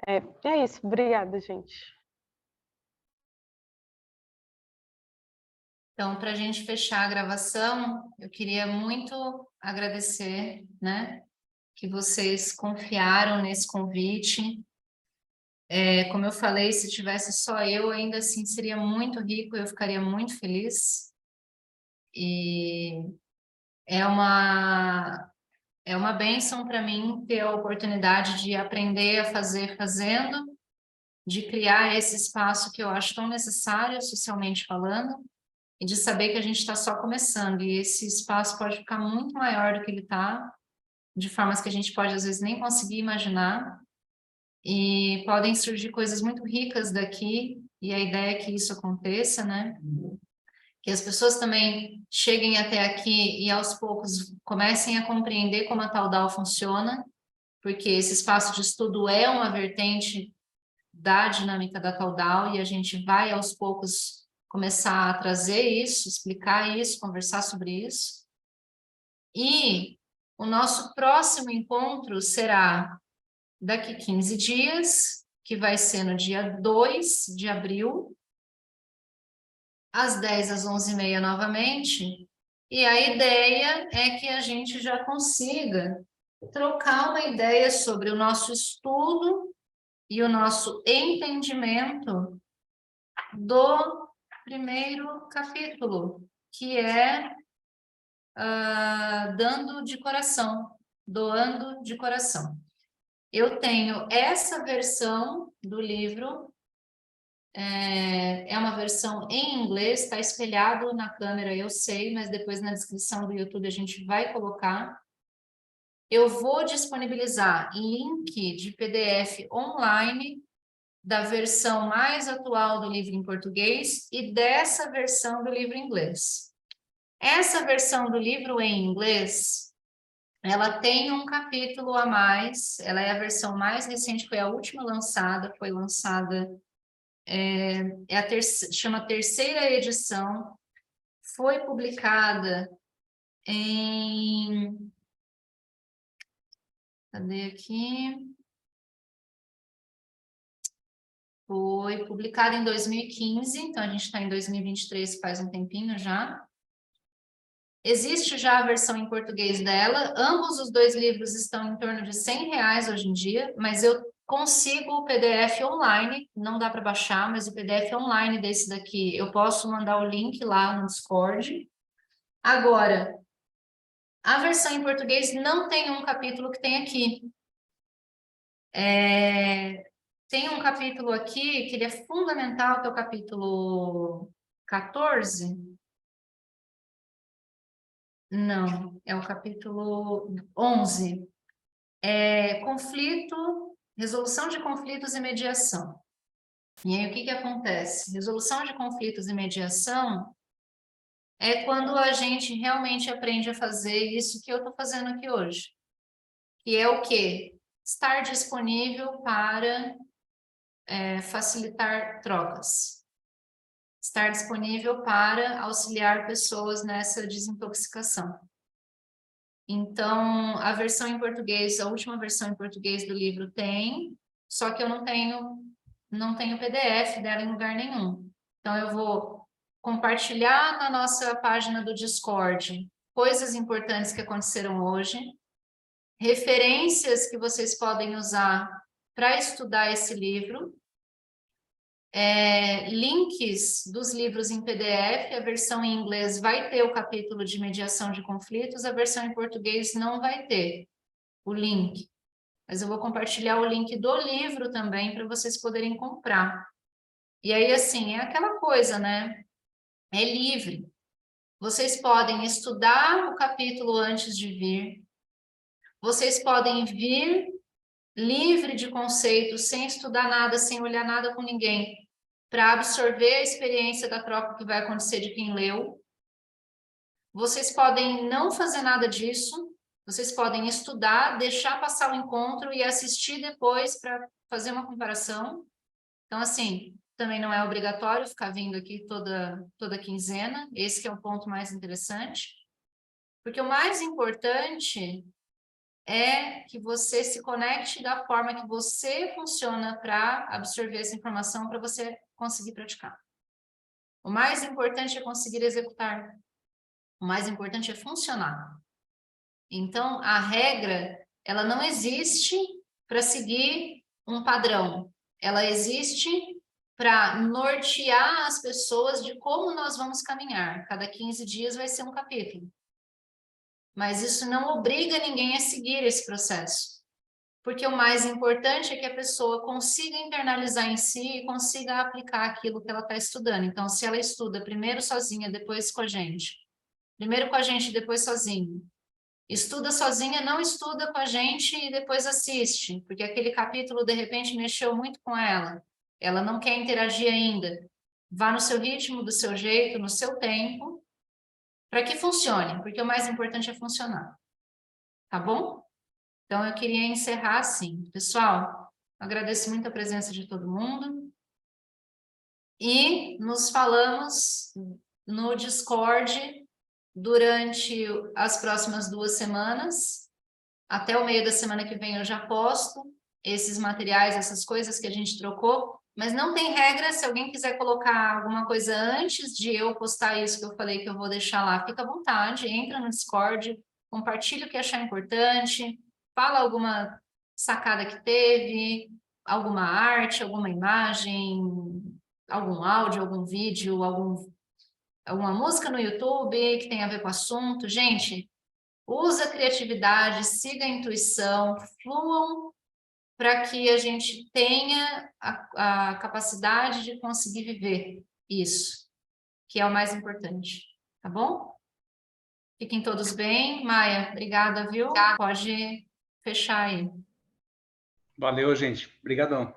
Speaker 4: É isso, obrigada, gente.
Speaker 2: Então, para a gente fechar a gravação, eu queria muito agradecer, né, que vocês confiaram nesse convite. Como eu falei, se tivesse só eu, ainda assim seria muito rico, eu ficaria muito feliz. E é uma bênção para mim ter a oportunidade de aprender a fazer fazendo, de criar esse espaço que eu acho tão necessário socialmente falando, e de saber que a gente está só começando, e esse espaço pode ficar muito maior do que ele está, de formas que a gente pode às vezes nem conseguir imaginar, e podem surgir coisas muito ricas daqui, e a ideia é que isso aconteça, né? Que as pessoas também cheguem até aqui e aos poucos comecem a compreender como a Taudal funciona, porque esse espaço de estudo é uma vertente da dinâmica da Taudal e a gente vai aos poucos começar a trazer isso, explicar isso, conversar sobre isso. E o nosso próximo encontro será daqui 15 dias, que vai ser no dia 2 de abril, às 10 às 11h30 novamente, e a ideia é que a gente já consiga trocar uma ideia sobre o nosso estudo e o nosso entendimento do primeiro capítulo, que é dando de coração, doando de coração. Eu tenho essa versão do livro, é uma versão em inglês, está espelhado na câmera, eu sei, mas depois na descrição do YouTube a gente vai colocar. Eu vou disponibilizar link de PDF online da versão mais atual do livro em português e dessa versão do livro em inglês. Essa versão do livro em inglês, ela tem um capítulo a mais, ela é a versão mais recente, foi a última lançada, foi lançada, chama terceira edição, foi publicada em... Cadê aqui? Foi publicada em 2015, então a gente está em 2023, faz um tempinho já. Existe já a versão em português dela, ambos os dois livros estão em torno de R$100 hoje em dia, mas eu consigo o PDF online, não dá para baixar, mas o PDF online desse daqui, eu posso mandar o link lá no Discord. Agora, a versão em português não tem um capítulo que tem aqui. Tem um capítulo aqui que ele é fundamental, que é o capítulo 14. Não, é o capítulo 11. Conflito, resolução de conflitos e mediação. E aí, o que que acontece? Resolução de conflitos e mediação é quando a gente realmente aprende a fazer isso que eu estou fazendo aqui hoje. Que é o quê? Estar disponível para facilitar trocas. Estar disponível para auxiliar pessoas nessa desintoxicação. Então, a versão em português, a última versão em português do livro tem, só que eu não tenho PDF dela em lugar nenhum. Então, eu vou compartilhar na nossa página do Discord coisas importantes que aconteceram hoje, referências que vocês podem usar para estudar esse livro, links dos livros em PDF, a versão em inglês vai ter o capítulo de mediação de conflitos, a versão em português não vai ter o link. Mas eu vou compartilhar o link do livro também para vocês poderem comprar. E aí, assim, é aquela coisa, né? É livre. Vocês podem estudar o capítulo antes de vir. Vocês podem vir livre de conceitos, sem estudar nada, sem olhar nada com ninguém, para absorver a experiência da troca que vai acontecer de quem leu. Vocês podem não fazer nada disso, vocês podem estudar, deixar passar o encontro e assistir depois para fazer uma comparação. Então, assim, também não é obrigatório ficar vindo aqui toda quinzena, esse que é o ponto mais interessante. Porque o mais importante é que você se conecte da forma que você funciona para absorver essa informação, para você conseguir praticar. O mais importante é conseguir executar. O mais importante é funcionar. Então, a regra, ela não existe para seguir um padrão. Ela existe para nortear as pessoas de como nós vamos caminhar. Cada 15 dias vai ser um capítulo. Mas isso não obriga ninguém a seguir esse processo. Porque o mais importante é que a pessoa consiga internalizar em si e consiga aplicar aquilo que ela está estudando. Então, se ela estuda primeiro sozinha, depois com a gente. Primeiro com a gente, depois sozinha. Estuda sozinha, não estuda com a gente e depois assiste. Porque aquele capítulo, de repente, mexeu muito com ela. Ela não quer interagir ainda. Vá no seu ritmo, do seu jeito, no seu tempo, para que funcione. Porque o mais importante é funcionar. Tá bom? Então, eu queria encerrar assim. Pessoal, agradeço muito a presença de todo mundo. E nos falamos no Discord durante as próximas 2 semanas. Até o meio da semana que vem eu já posto esses materiais, essas coisas que a gente trocou. Mas não tem regra, se alguém quiser colocar alguma coisa antes de eu postar isso que eu falei que eu vou deixar lá, fica à vontade, entra no Discord, compartilha o que achar importante, fala alguma sacada que teve, alguma arte, alguma imagem, algum áudio, algum vídeo, alguma música no YouTube que tem a ver com o assunto. Gente, usa a criatividade, siga a intuição, fluam para que a gente tenha a capacidade de conseguir viver isso, que é o mais importante, tá bom? Fiquem todos bem. Maia, obrigada, viu? Pode fechar aí.
Speaker 3: Valeu, gente. Obrigadão.